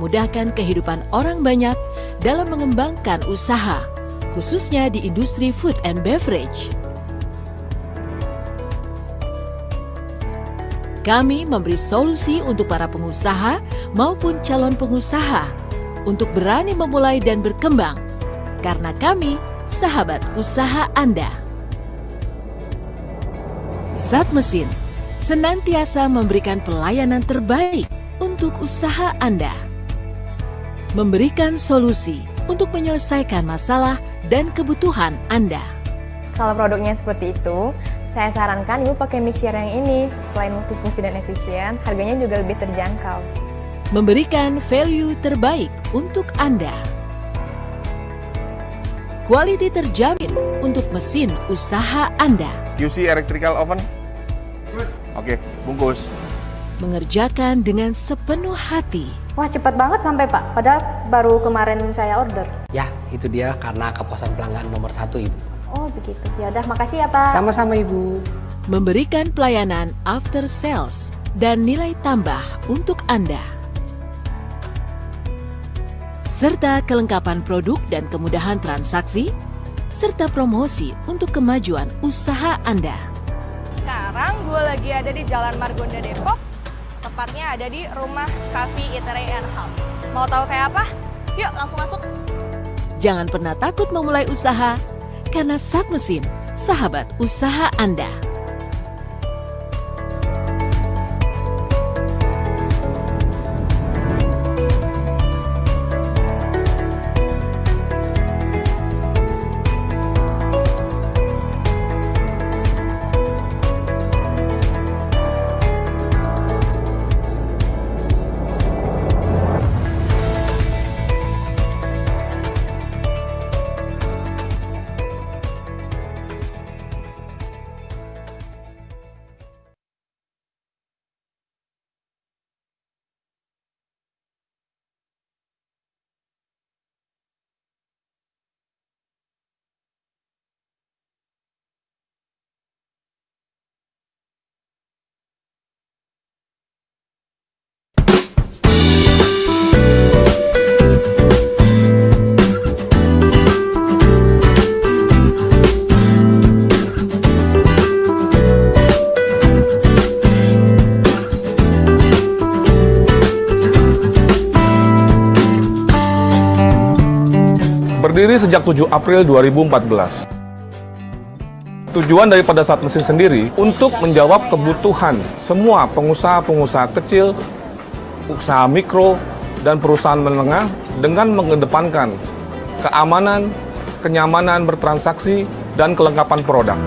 memudahkan kehidupan orang banyak dalam mengembangkan usaha, khususnya di industri food and beverage. Kami memberi solusi untuk para pengusaha maupun calon pengusaha untuk berani memulai dan berkembang, karena kami sahabat usaha Anda. Zat Mesin senantiasa memberikan pelayanan terbaik untuk usaha Anda, memberikan solusi untuk menyelesaikan masalah dan kebutuhan Anda. Kalau produknya seperti itu, saya sarankan Ibu pakai mixer yang ini. Selain multifungsi dan efisien, harganya juga lebih terjangkau. Memberikan value terbaik untuk Anda. Quality terjamin untuk mesin usaha Anda. QC electrical oven? Oke, bungkus. Mengerjakan dengan sepenuh hati. Wah, cepat banget sampai Pak, padahal baru kemarin saya order. Ya, itu dia karena kepuasan pelanggan nomor 1, Ibu. Oh begitu, ya udah makasih ya Pak. Sama-sama Ibu. Memberikan pelayanan after sales dan nilai tambah untuk Anda. Serta kelengkapan produk dan kemudahan transaksi, serta promosi untuk kemajuan usaha Anda. Sekarang gue lagi ada di Jalan Margonda Depok, tepatnya ada di rumah Cafe Eatery and House. Mau tahu kayak apa? Yuk langsung masuk. Jangan pernah takut memulai usaha, karena Zat Mesin, sahabat usaha Anda. Berdiri sejak 7 April 2014. Tujuan daripada Zat Mesin sendiri untuk menjawab kebutuhan semua pengusaha-pengusaha kecil, usaha mikro, dan perusahaan menengah dengan mengedepankan keamanan, kenyamanan bertransaksi, dan kelengkapan produk.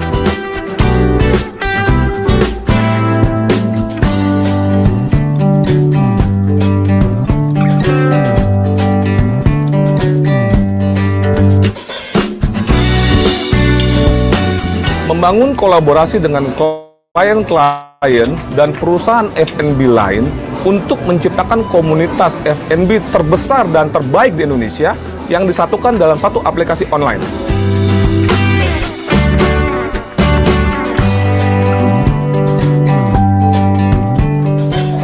Membangun kolaborasi dengan klien-klien dan perusahaan F&B lain untuk menciptakan komunitas F&B terbesar dan terbaik di Indonesia yang disatukan dalam satu aplikasi online.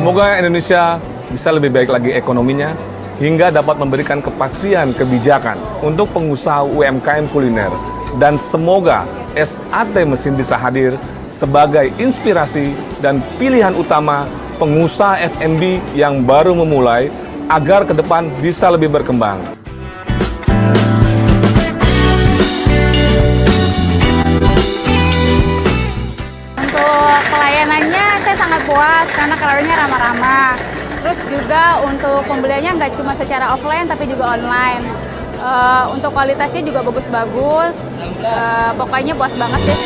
Semoga Indonesia bisa lebih baik lagi ekonominya hingga dapat memberikan kepastian kebijakan untuk pengusaha UMKM kuliner. Dan semoga Zat Mesin bisa hadir sebagai inspirasi dan pilihan utama pengusaha F&B yang baru memulai agar ke depan bisa lebih berkembang. Untuk pelayanannya saya sangat puas karena karyawannya ramah-ramah. Terus juga untuk pembeliannya nggak cuma secara offline tapi juga online. Untuk kualitasnya juga bagus-bagus, pokoknya puas banget deh.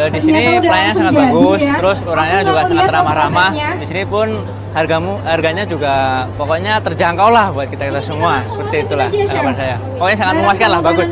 Di sini pelayanannya sangat bagus, terus orangnya juga sangat ramah-ramah. Di sini pun harganya juga pokoknya terjangkau lah buat kita semua. Seperti itulah harapan saya. Pokoknya sangat memuaskan lah, bagus.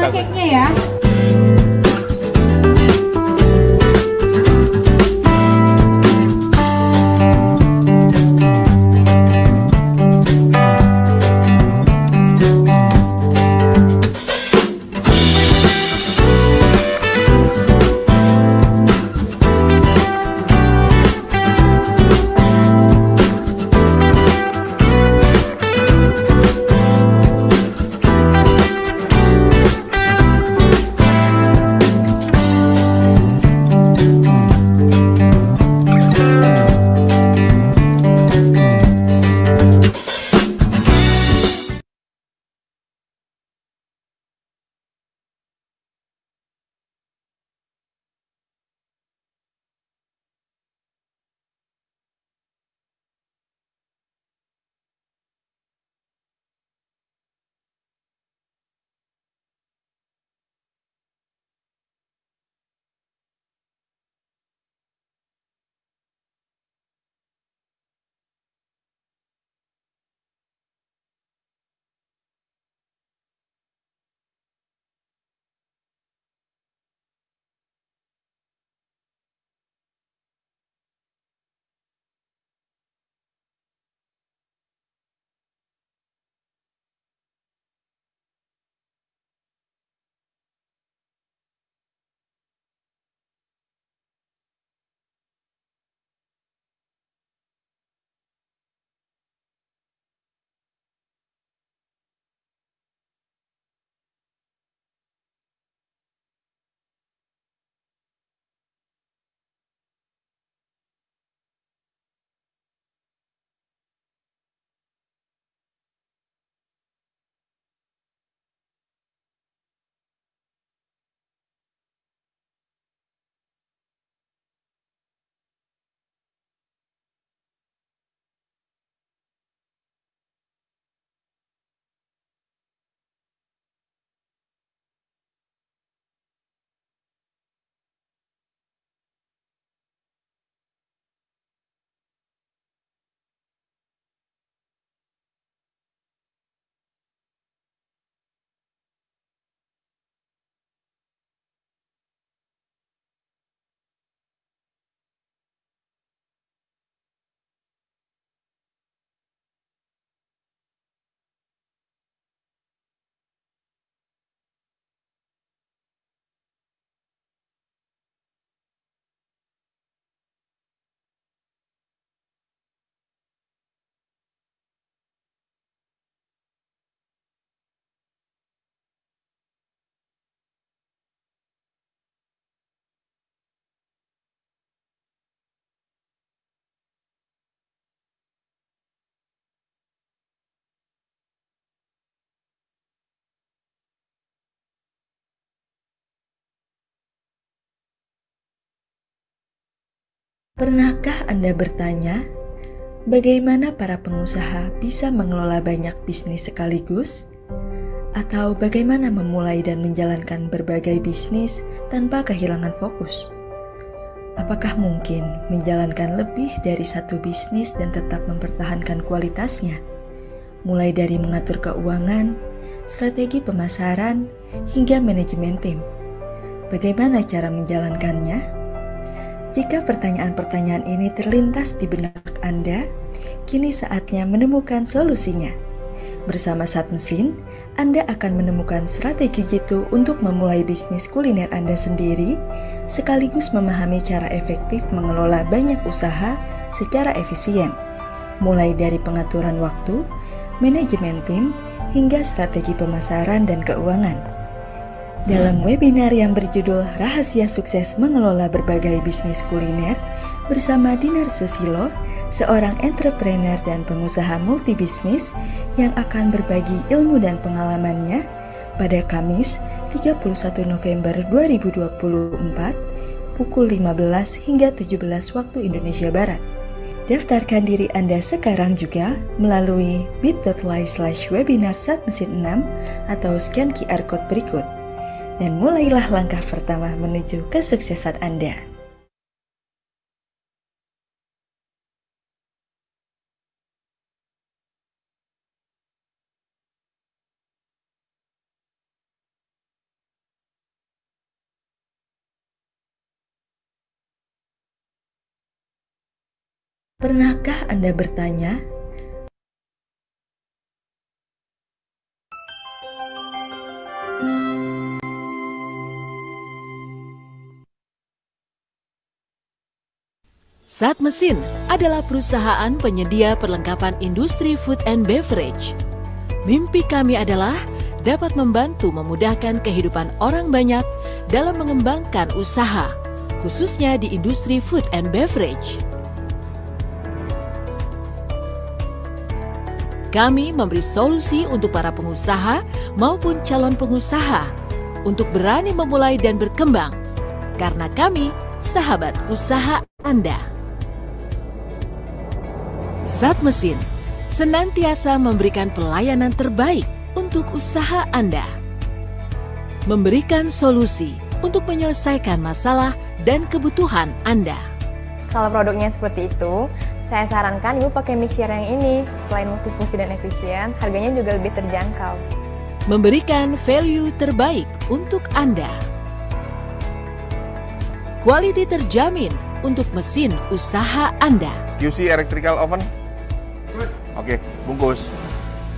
Pernahkah Anda bertanya, bagaimana para pengusaha bisa mengelola banyak bisnis sekaligus? Atau bagaimana memulai dan menjalankan berbagai bisnis tanpa kehilangan fokus? Apakah mungkin menjalankan lebih dari satu bisnis dan tetap mempertahankan kualitasnya? Mulai dari mengatur keuangan, strategi pemasaran, hingga manajemen tim. Bagaimana cara menjalankannya? Jika pertanyaan-pertanyaan ini terlintas di benak Anda, kini saatnya menemukan solusinya. Bersama Sat Mesin, Anda akan menemukan strategi jitu untuk memulai bisnis kuliner Anda sendiri, sekaligus memahami cara efektif mengelola banyak usaha secara efisien, mulai dari pengaturan waktu, manajemen tim, hingga strategi pemasaran dan keuangan. Dalam webinar yang berjudul Rahasia Sukses Mengelola Berbagai Bisnis Kuliner bersama Dinar Susilo, seorang entrepreneur dan pengusaha multibisnis yang akan berbagi ilmu dan pengalamannya pada Kamis 31 November 2024 pukul 15 hingga 17 waktu Indonesia Barat. Daftarkan diri Anda sekarang juga melalui bit.ly/webinar Satmesin 6 atau scan QR Code berikut. Dan mulailah langkah pertama menuju kesuksesan Anda. Pernahkah Anda bertanya, Sat Mesin adalah perusahaan penyedia perlengkapan industri food and beverage. Mimpi kami adalah dapat membantu memudahkan kehidupan orang banyak dalam mengembangkan usaha, khususnya di industri food and beverage. Kami memberi solusi untuk para pengusaha maupun calon pengusaha untuk berani memulai dan berkembang, karena kami sahabat usaha Anda. Sat Mesin senantiasa memberikan pelayanan terbaik untuk usaha Anda. Memberikan solusi untuk menyelesaikan masalah dan kebutuhan Anda. Kalau produknya seperti itu, saya sarankan Ibu pakai mixer yang ini. Selain multifungsi dan efisien, harganya juga lebih terjangkau. Memberikan value terbaik untuk Anda. Quality terjamin untuk mesin usaha Anda. QC electrical oven. Oke, bungkus.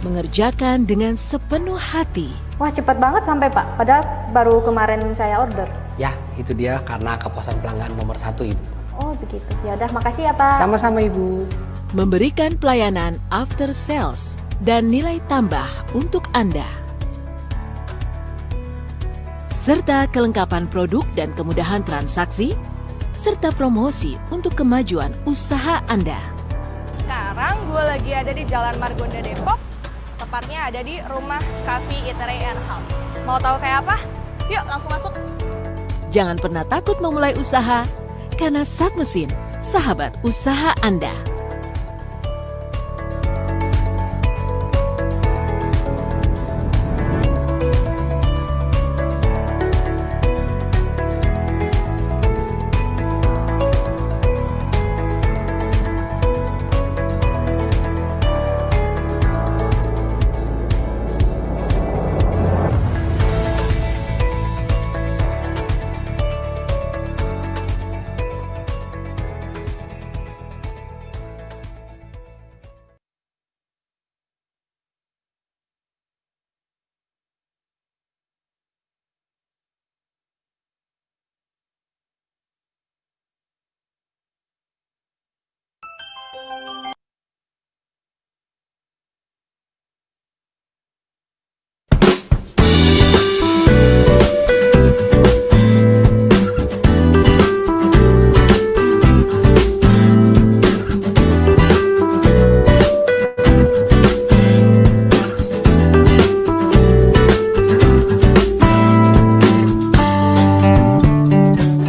Mengerjakan dengan sepenuh hati. Wah, cepat banget sampai Pak, padahal baru kemarin saya order. Ya, itu dia karena kepuasan pelanggan nomor 1, Ibu. Oh begitu, ya udah makasih ya Pak. Sama-sama, Ibu. Memberikan pelayanan after sales dan nilai tambah untuk Anda. Serta kelengkapan produk dan kemudahan transaksi, serta promosi untuk kemajuan usaha Anda. Sekarang gue lagi ada di Jalan Margonda Depok, tepatnya ada di rumah Cafe Eatery and House. Mau tahu kayak apa? Yuk langsung masuk. Jangan pernah takut memulai usaha, karena Sat Mesin, sahabat usaha Anda.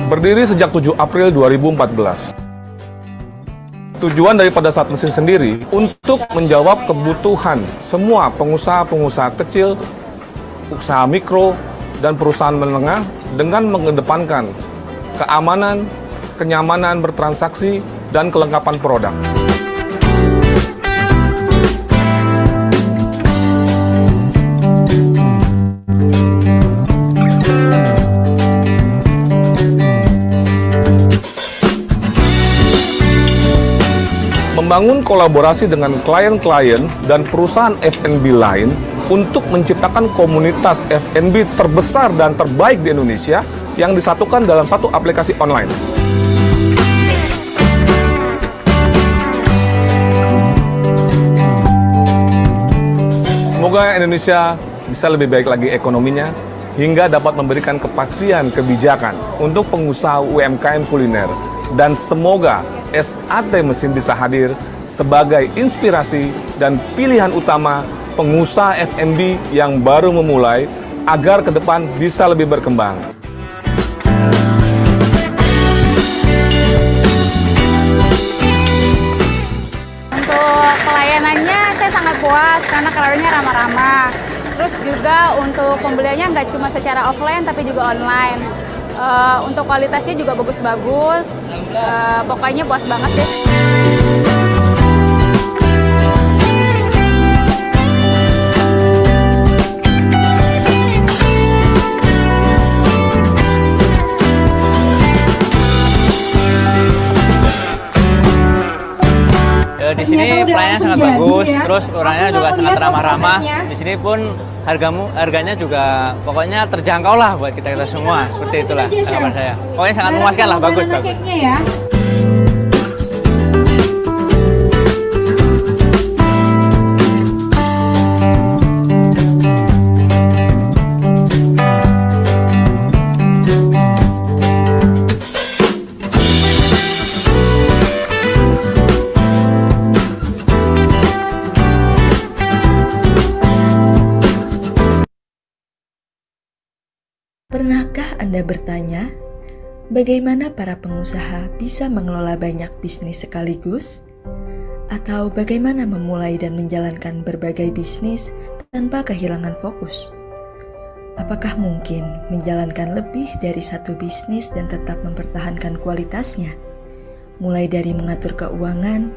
Berdiri sejak 7 April 2014, Tujuan daripada Saat Mesin sendiri untuk menjawab kebutuhan semua pengusaha-pengusaha kecil, usaha mikro, dan perusahaan menengah dengan mengedepankan keamanan, kenyamanan bertransaksi, dan kelengkapan produk. Membangun kolaborasi dengan klien-klien dan perusahaan F&B lain untuk menciptakan komunitas F&B terbesar dan terbaik di Indonesia yang disatukan dalam satu aplikasi online. Semoga Indonesia bisa lebih baik lagi ekonominya hingga dapat memberikan kepastian kebijakan untuk pengusaha UMKM kuliner, dan semoga SAT Mesin bisa hadir sebagai inspirasi dan pilihan utama pengusaha F&B yang baru memulai agar ke depan bisa lebih berkembang. Untuk pelayanannya saya sangat puas karena karyawannya ramah-ramah. Terus juga untuk pembeliannya nggak cuma secara offline tapi juga online. Untuk kualitasnya juga bagus-bagus. Pokoknya puas banget deh. Di sini pelayanannya sangat bagus, terus orangnya juga sangat ramah-ramah. Di sini pun harganya juga pokoknya terjangkau lah buat kita semua. Seperti itulah harapan saya. Pokoknya sangat memuaskan lah, bagus. Pernahkah Anda bertanya, bagaimana para pengusaha bisa mengelola banyak bisnis sekaligus? Atau bagaimana memulai dan menjalankan berbagai bisnis tanpa kehilangan fokus? Apakah mungkin menjalankan lebih dari satu bisnis dan tetap mempertahankan kualitasnya? Mulai dari mengatur keuangan,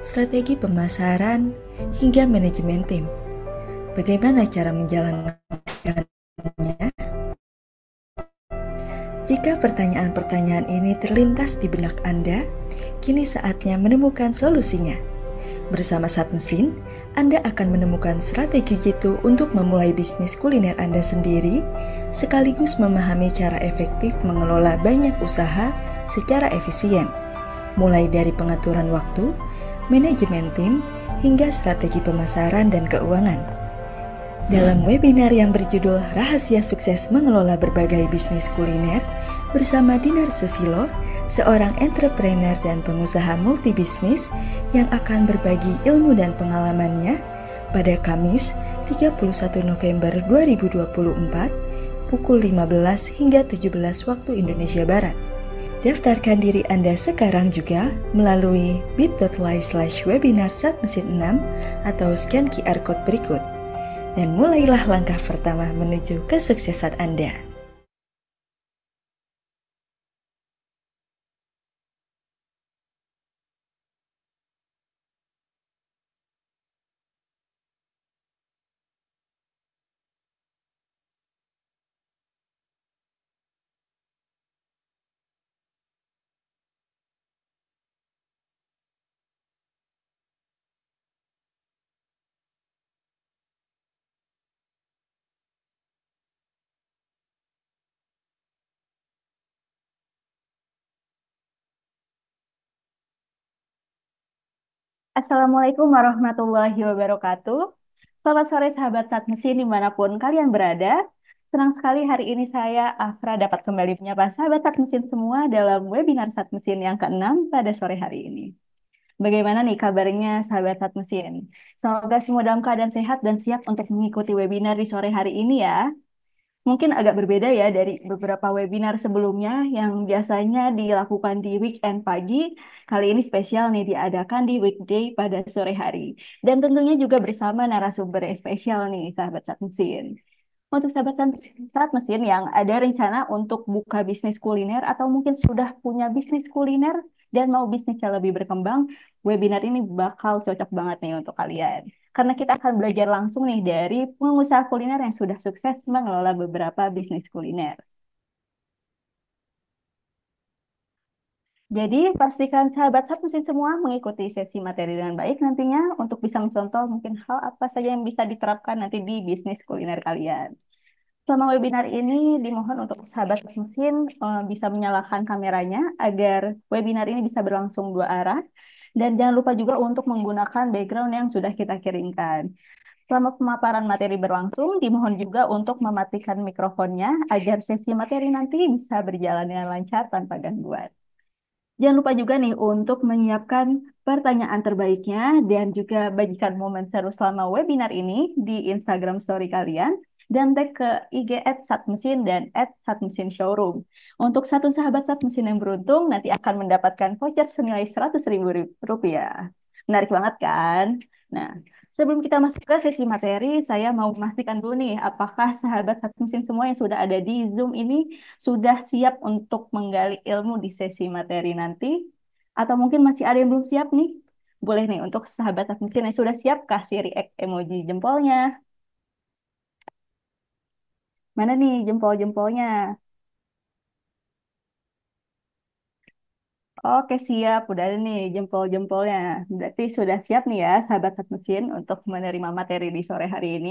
strategi pemasaran, hingga manajemen tim. Bagaimana cara menjalankannya? Jika pertanyaan-pertanyaan ini terlintas di benak Anda, kini saatnya menemukan solusinya. Bersama Saat Mesin, Anda akan menemukan strategi jitu untuk memulai bisnis kuliner Anda sendiri, sekaligus memahami cara efektif mengelola banyak usaha secara efisien, mulai dari pengaturan waktu, manajemen tim, hingga strategi pemasaran dan keuangan. Dalam webinar yang berjudul Rahasia Sukses Mengelola Berbagai Bisnis Kuliner bersama Dinar Susilo, seorang entrepreneur dan pengusaha multibisnis yang akan berbagi ilmu dan pengalamannya pada Kamis 31 November 2024 pukul 15 hingga 17 waktu Indonesia Barat. Daftarkan diri Anda sekarang juga melalui bit.ly/webinar Satmesin 6 atau scan QR Code berikut. Dan mulailah langkah pertama menuju kesuksesan Anda. Assalamualaikum warahmatullahi wabarakatuh. Selamat sore sahabat Saat Mesin dimanapun kalian berada. Senang sekali hari ini saya, Afra, dapat kembali menyapa sahabat Saat Mesin semua dalam webinar Saat Mesin yang ke-6 pada sore hari ini. Bagaimana nih kabarnya sahabat Saat Mesin? Semoga semua dalam keadaan sehat dan siap untuk mengikuti webinar di sore hari ini ya. mungkin agak berbeda ya dari beberapa webinar sebelumnya yang biasanya dilakukan di weekend pagi. Kali ini spesial nih diadakan di weekday pada sore hari. Dan tentunya juga bersama narasumber yang spesial nih, sahabat Saat Mesin. Untuk saat mesin yang ada rencana untuk buka bisnis kuliner atau mungkin sudah punya bisnis kuliner dan mau bisnisnya lebih berkembang, webinar ini bakal cocok banget nih untuk kalian. Karena kita akan belajar langsung nih dari pengusaha kuliner yang sudah sukses mengelola beberapa bisnis kuliner. Jadi, pastikan sahabat Saat Mesin semua mengikuti sesi materi dengan baik nantinya untuk bisa mencontoh mungkin hal apa saja yang bisa diterapkan nanti di bisnis kuliner kalian. Selama webinar ini dimohon untuk sahabat mesin bisa menyalakan kameranya agar webinar ini bisa berlangsung dua arah. Dan jangan lupa juga untuk menggunakan background yang sudah kita kirimkan. Selama pemaparan materi berlangsung, dimohon juga untuk mematikan mikrofonnya agar sesi materi nanti bisa berjalan dengan lancar tanpa gangguan. Jangan lupa juga nih untuk menyiapkan pertanyaan terbaiknya dan juga bagikan momen seru selama webinar ini di Instagram Story kalian dan tag ke IG @satmesin dan @satmesinshowroom. Untuk satu sahabat Satmesin yang beruntung nanti akan mendapatkan voucher senilai Rp100.000. Menarik banget kan? Nah, sebelum kita masuk ke sesi materi, saya mau memastikan dulu nih, apakah sahabat Satmesin semua yang sudah ada di Zoom ini sudah siap untuk menggali ilmu di sesi materi nanti? Atau mungkin masih ada yang belum siap nih? Boleh nih untuk sahabat mesin yang sudah siap kasih react emoji jempolnya. Mana nih jempol-jempolnya? Oke siap, udah ada nih jempol-jempolnya. Berarti sudah siap nih ya sahabat mesin untuk menerima materi di sore hari ini.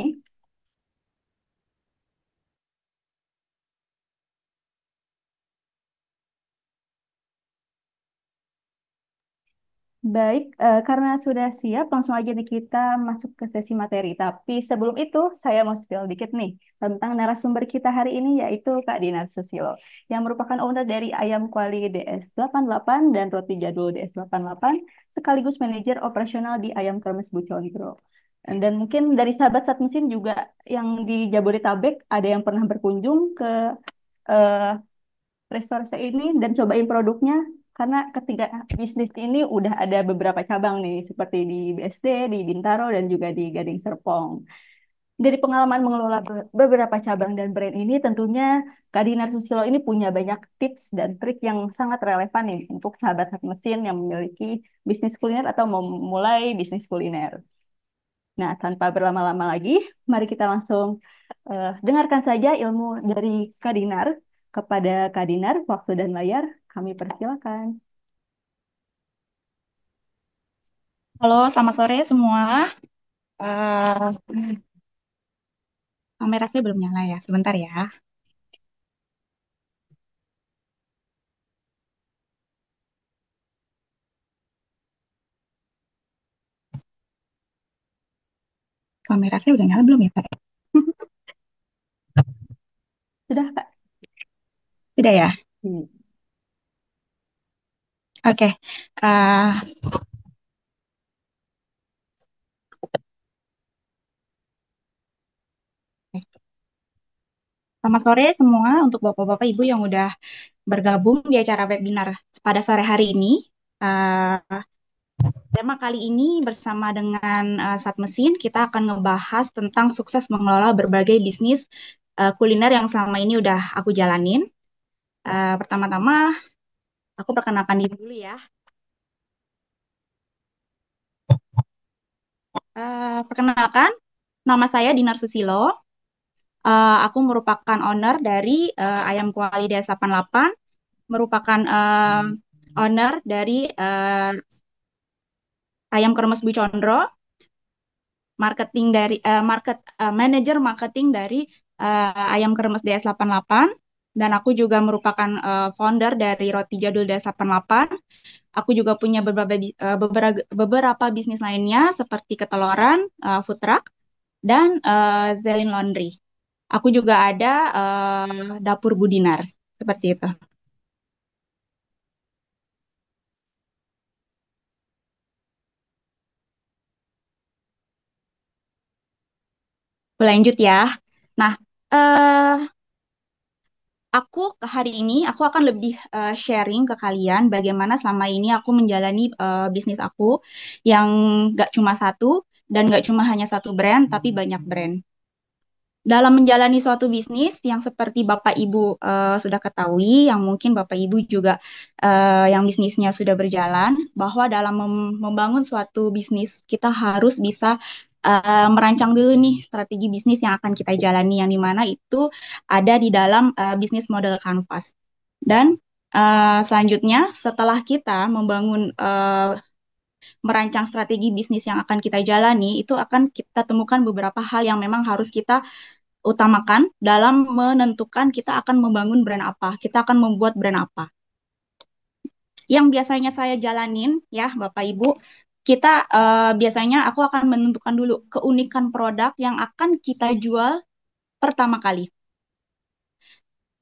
Baik, karena sudah siap, langsung aja nih kita masuk ke sesi materi. Tapi sebelum itu, saya mau spill dikit nih tentang narasumber kita hari ini, yaitu Kak Dinar Susilo, yang merupakan owner dari Ayam Kuali DS88 dan Roti Jadul DS88, sekaligus manajer operasional di Ayam Kremes Bu Condro. Dan mungkin dari sahabat Sat Mesin juga yang di Jabodetabek ada yang pernah berkunjung ke eh, restoran ini dan cobain produknya karena ketiga bisnis ini udah ada beberapa cabang nih seperti di BSD, di Bintaro dan juga di Gading Serpong. Dari pengalaman mengelola beberapa cabang dan brand ini tentunya Kak Dinar Susilo ini punya banyak tips dan trik yang sangat relevan nih untuk sahabat mesin yang memiliki bisnis kuliner atau memulai bisnis kuliner. Nah, tanpa berlama-lama lagi, mari kita langsung dengarkan saja ilmu dari Kak Dinar. Kepada Kak Dinar, waktu dan layar kami persilakan. Halo, selamat sore semua. Eh, kameranya belum nyala ya, sebentar ya. Kameranya udah nyala belum ya, Pak? Sudah, Kak? Sudah ya? Hmm. Oke. Selamat sore semua untuk Bapak-Bapak Ibu yang udah bergabung di acara webinar pada sore hari ini. Eh, tema kali ini bersama dengan Sat Mesin, kita akan ngebahas tentang sukses mengelola berbagai bisnis kuliner yang selama ini udah aku jalanin. Pertama-tama, aku perkenalkan diri dulu ya. Perkenalkan, nama saya Dinar Susilo. Aku merupakan owner dari Ayam Kuali DS88, merupakan owner dari Ayam Kremes Bu Condro, marketing dari manager marketing dari Ayam Kremes DS88, dan aku juga merupakan founder dari Roti Jadul DS88. Aku juga punya beberapa bisnis lainnya seperti keteloran, food truck, dan Zelin Laundry. Aku juga ada dapur Budinar, seperti itu. Lanjut ya. Nah, hari ini aku akan lebih sharing ke kalian bagaimana selama ini aku menjalani bisnis aku yang gak cuma satu dan gak cuma hanya satu brand, tapi banyak brand. Dalam menjalani suatu bisnis yang seperti Bapak Ibu sudah ketahui, yang mungkin Bapak Ibu juga yang bisnisnya sudah berjalan, bahwa dalam membangun suatu bisnis kita harus bisa merancang dulu nih strategi bisnis yang akan kita jalani, yang dimana itu ada di dalam bisnis model Canvas. Dan selanjutnya setelah kita membangun merancang strategi bisnis yang akan kita jalani, itu akan kita temukan beberapa hal yang memang harus kita utamakan dalam menentukan kita akan membangun brand apa, kita akan membuat brand apa. Yang biasanya saya jalanin, ya Bapak Ibu, kita biasanya aku akan menentukan dulu keunikan produk yang akan kita jual pertama kali.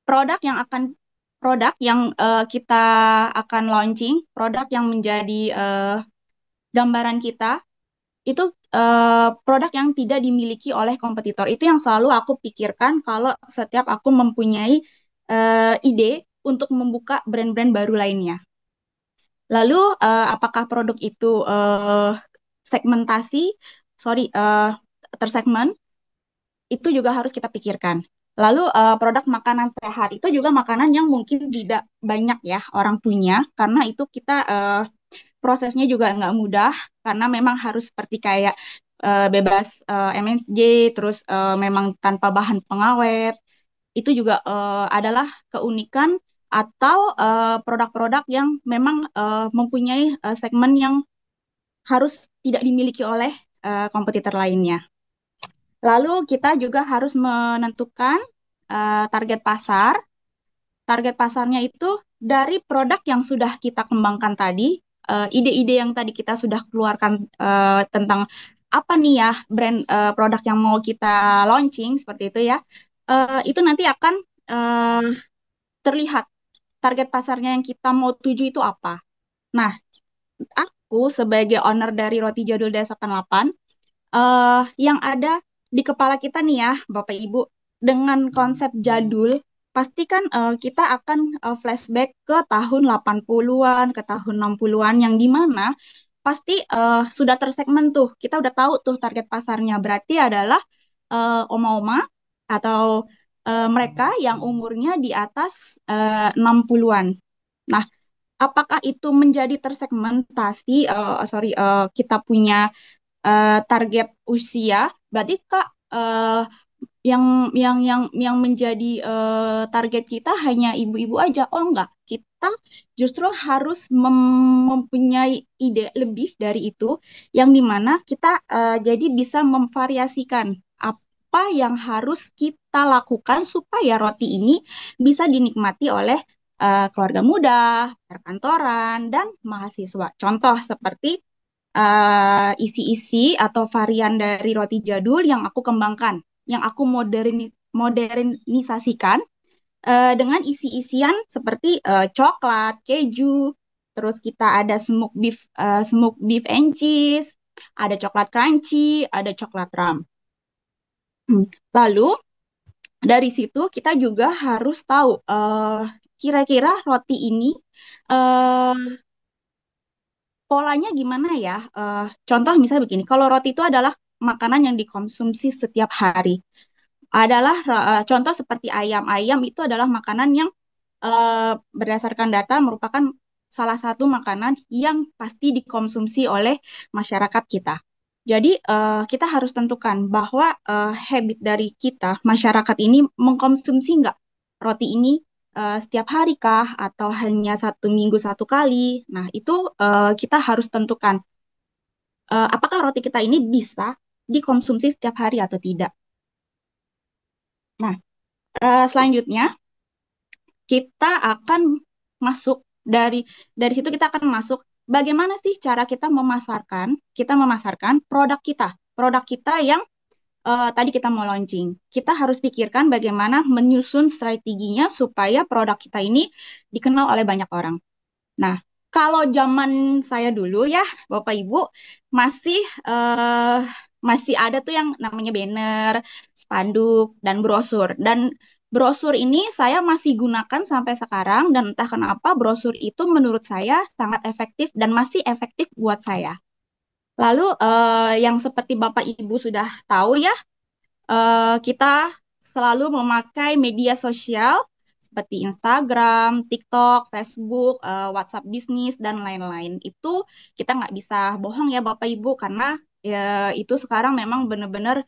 Produk yang kita akan launching, produk yang menjadi gambaran kita, itu produk yang tidak dimiliki oleh kompetitor. Itu yang selalu aku pikirkan kalau setiap aku mempunyai ide untuk membuka brand-brand baru lainnya. Lalu apakah produk itu tersegmen, itu juga harus kita pikirkan. Lalu produk makanan sehat itu juga makanan yang mungkin tidak banyak ya orang punya, karena itu kita prosesnya juga nggak mudah, karena memang harus seperti kayak bebas MSG, terus memang tanpa bahan pengawet. Itu juga adalah keunikan atau produk-produk yang memang mempunyai segmen yang harus tidak dimiliki oleh kompetitor lainnya. Lalu kita juga harus menentukan target pasar. Target pasarnya itu dari produk yang sudah kita kembangkan tadi, ide-ide yang tadi kita sudah keluarkan tentang apa nih ya brand produk yang mau kita launching seperti itu ya, itu nanti akan terlihat target pasarnya yang kita mau tuju itu apa. Nah, aku sebagai owner dari Roti Jadul DS88, yang ada di kepala kita nih ya Bapak Ibu, dengan konsep jadul, pasti kan kita akan flashback ke tahun 80-an, ke tahun 60-an, yang dimana pasti sudah tersegmen tuh. Kita udah tahu tuh target pasarnya. Berarti adalah oma-oma atau mereka yang umurnya di atas 60-an. Nah, apakah itu menjadi tersegmentasi, kita punya target usia, berarti Kak yang menjadi target kita hanya ibu-ibu aja. Oh enggak, kita justru harus mempunyai ide lebih dari itu, yang dimana kita jadi bisa memvariasikan apa yang harus kita lakukan supaya roti ini bisa dinikmati oleh keluarga muda, perkantoran, dan mahasiswa. Contoh seperti isi-isi atau varian dari roti jadul yang aku kembangkan, yang aku modernisasikan dengan isi-isian seperti coklat, keju, terus kita ada smoked beef and cheese, ada coklat crunchy, ada coklat ram. Lalu dari situ kita juga harus tahu kira-kira roti ini polanya gimana ya? Contoh misalnya begini, kalau roti itu adalah makanan yang dikonsumsi setiap hari. Adalah contoh seperti ayam. Ayam itu adalah makanan yang berdasarkan data merupakan salah satu makanan yang pasti dikonsumsi oleh masyarakat kita. Jadi kita harus tentukan bahwa habit dari kita, masyarakat ini mengkonsumsi nggak roti ini setiap hari kah, atau hanya 1 minggu 1 kali. Nah, itu kita harus tentukan apakah roti kita ini bisa dikonsumsi setiap hari atau tidak. Nah, selanjutnya kita akan masuk dari situ, kita akan masuk bagaimana sih cara kita memasarkan produk kita yang tadi kita mau launching. Kita harus pikirkan bagaimana menyusun strateginya supaya produk kita ini dikenal oleh banyak orang. Nah, kalau zaman saya dulu ya, Bapak Ibu, masih ada tuh yang namanya banner, spanduk, dan brosur. Dan Brosur ini saya masih gunakan sampai sekarang dan entah kenapa brosur itu menurut saya sangat efektif dan masih efektif buat saya. Lalu yang seperti Bapak Ibu sudah tahu ya, kita selalu memakai media sosial seperti Instagram, TikTok, Facebook, WhatsApp bisnis, dan lain-lain. Itu kita nggak bisa bohong ya Bapak Ibu, karena itu sekarang memang benar-benar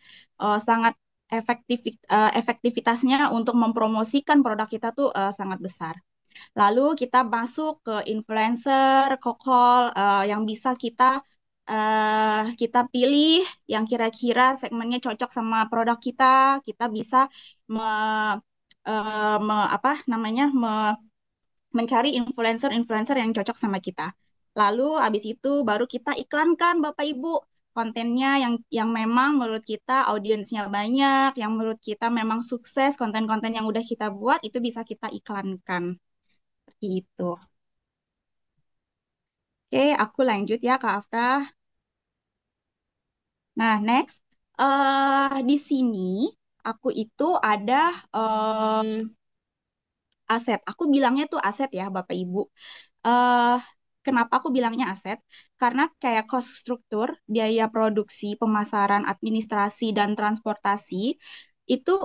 sangat efektivitasnya untuk mempromosikan produk kita tuh sangat besar. Lalu kita masuk ke influencer, kokol, yang bisa kita pilih yang kira-kira segmennya cocok sama produk kita. Kita bisa me, apa namanya mencari influencer-influencer yang cocok sama kita. Lalu habis itu baru kita iklankan Bapak Ibu kontennya yang memang menurut kita audiensnya banyak, yang menurut kita memang sukses, konten-konten yang udah kita buat itu bisa kita iklankan. Seperti itu. Oke, aku lanjut ya Kak Afra. Nah, next. Di sini aku itu ada aset. Aku bilangnya tuh aset ya Bapak Ibu. eh Kenapa aku bilangnya aset? Karena kayak cost struktur, biaya produksi, pemasaran, administrasi, dan transportasi itu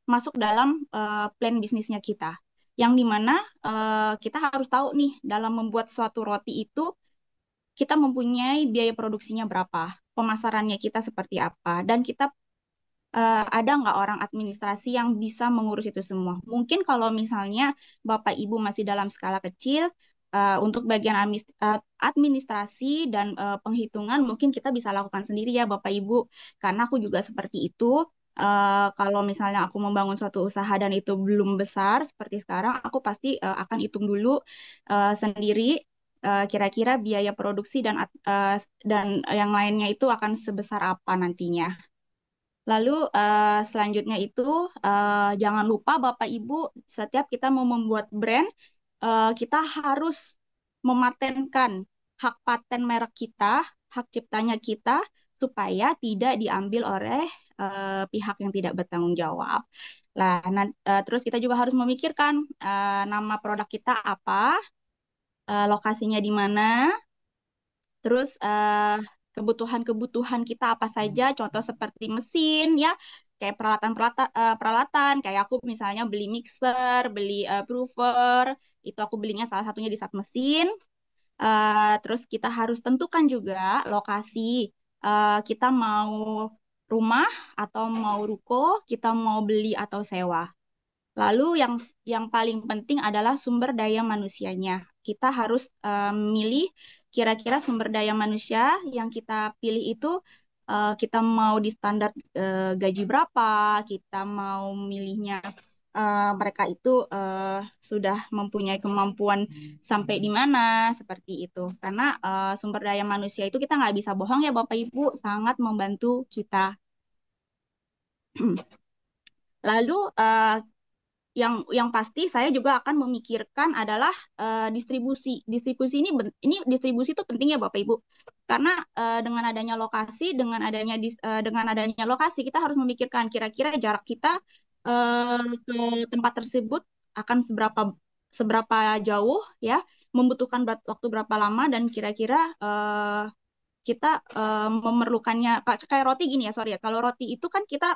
masuk dalam plan bisnisnya kita. Yang dimana kita harus tahu nih, dalam membuat suatu roti itu, kita mempunyai biaya produksinya berapa, pemasarannya kita seperti apa, dan kita ada nggak orang administrasi yang bisa mengurus itu semua? Mungkin kalau misalnya Bapak Ibu masih dalam skala kecil, untuk bagian administrasi dan penghitungan mungkin kita bisa lakukan sendiri ya Bapak Ibu. Karena aku juga seperti itu. Kalau misalnya aku membangun suatu usaha dan itu belum besar seperti sekarang, aku pasti akan hitung dulu sendiri kira-kira biaya produksi dan yang lainnya itu akan sebesar apa nantinya. Lalu selanjutnya itu jangan lupa Bapak Ibu, setiap kita mau membuat brand, kita harus mematenkan hak paten merek kita, hak ciptanya kita, supaya tidak diambil oleh pihak yang tidak bertanggung jawab. Nah, terus kita juga harus memikirkan nama produk kita apa, lokasinya di mana, terus kebutuhan-kebutuhan kita apa saja, contoh seperti mesin ya, kayak peralatan kayak aku misalnya beli mixer, beli proofer, itu aku belinya salah satunya di Sat Mesin. Terus kita harus tentukan juga lokasi, kita mau rumah atau mau ruko, kita mau beli atau sewa. Lalu yang paling penting adalah sumber daya manusianya. Kita harus milih kira-kira sumber daya manusia yang kita pilih itu kita mau di standar gaji berapa, kita mau milihnya mereka itu sudah mempunyai kemampuan sampai di mana, seperti itu. Karena sumber daya manusia itu kita nggak bisa bohong ya Bapak Ibu, sangat membantu kita. Lalu yang pasti saya juga akan memikirkan adalah distribusi. Ini distribusi itu penting ya Bapak Ibu. Karena dengan adanya lokasi, dengan adanya lokasi kita harus memikirkan kira-kira jarak kita ke tempat tersebut akan seberapa jauh ya, membutuhkan waktu berapa lama, dan kira-kira kita memerlukannya kayak roti gini ya, sorry ya. Kalau roti itu kan kita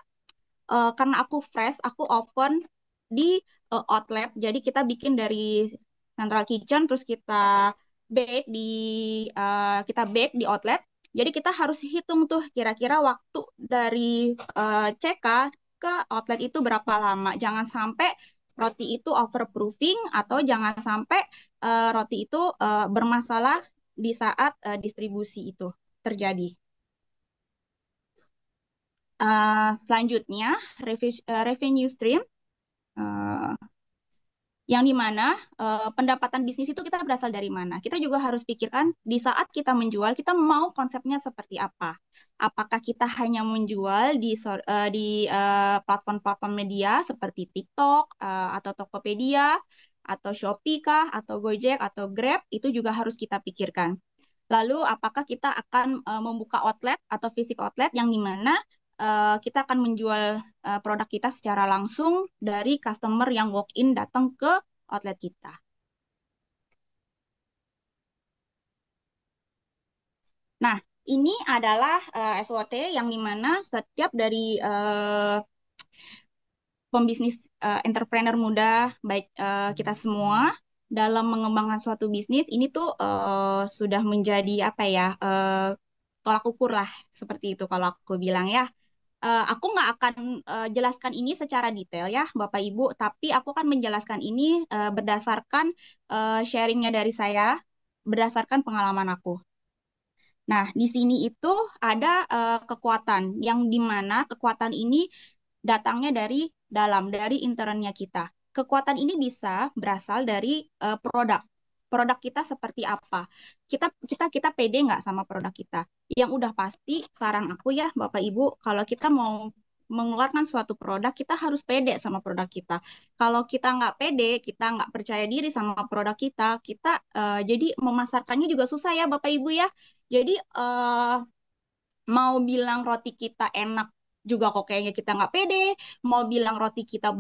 karena aku fresh, aku open di outlet. Jadi kita bikin dari central kitchen, terus kita bake di outlet. Jadi kita harus hitung tuh kira-kira waktu dari CK ke outlet itu berapa lama. Jangan sampai roti itu overproofing atau jangan sampai roti itu bermasalah di saat distribusi itu terjadi. Selanjutnya, revenue stream. Yang dimana pendapatan bisnis itu kita berasal dari mana. Kita juga harus pikirkan di saat kita menjual, kita mau konsepnya seperti apa. Apakah kita hanya menjual di platform-platform media seperti TikTok atau Tokopedia atau Shopee kah atau Gojek atau Grab, itu juga harus kita pikirkan. Lalu apakah kita akan membuka outlet atau fisik outlet yang dimana kita akan menjual produk kita secara langsung dari customer yang walk-in datang ke outlet kita. Nah, ini adalah SWOT yang dimana setiap dari pembisnis entrepreneur muda, baik kita semua, dalam mengembangkan suatu bisnis, ini tuh sudah menjadi apa ya, tolak ukur lah, seperti itu kalau aku bilang ya. Aku nggak akan jelaskan ini secara detail ya, Bapak Ibu, tapi aku akan menjelaskan ini berdasarkan sharingnya dari saya, berdasarkan pengalaman aku. Nah, di sini itu ada kekuatan, yang dimana kekuatan ini datangnya dari dalam, dari internnya kita. Kekuatan ini bisa berasal dari produk. Produk kita seperti apa? Kita pede nggak sama produk kita? Yang udah pasti, saran aku ya, Bapak Ibu, kalau kita mau mengeluarkan suatu produk, kita harus pede sama produk kita. Kalau kita nggak pede, kita nggak percaya diri sama produk kita jadi memasarkannya juga susah ya, Bapak Ibu ya. Jadi mau bilang roti kita enak juga kok kayaknya kita nggak pede, mau bilang roti kita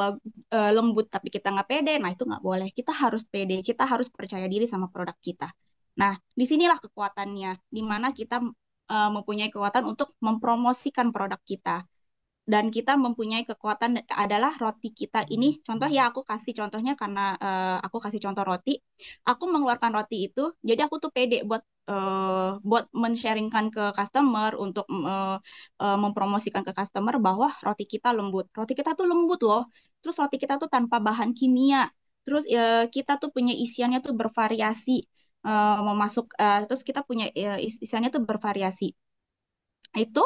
lembut tapi kita nggak pede, nah itu nggak boleh. Kita harus pede, kita harus percaya diri sama produk kita. Nah, disinilah kekuatannya, di mana kita mempunyai kekuatan untuk mempromosikan produk kita. Dan kita mempunyai kekuatan adalah roti kita ini. Contoh ya, aku kasih contohnya karena aku kasih contoh roti. Aku mengeluarkan roti itu, jadi aku tuh pede buat men-sharingkan ke customer, untuk mempromosikan ke customer bahwa roti kita lembut. Roti kita tuh lembut loh. Terus roti kita tuh tanpa bahan kimia. Terus kita tuh punya isiannya tuh bervariasi. Terus kita punya isiannya tuh bervariasi. Itu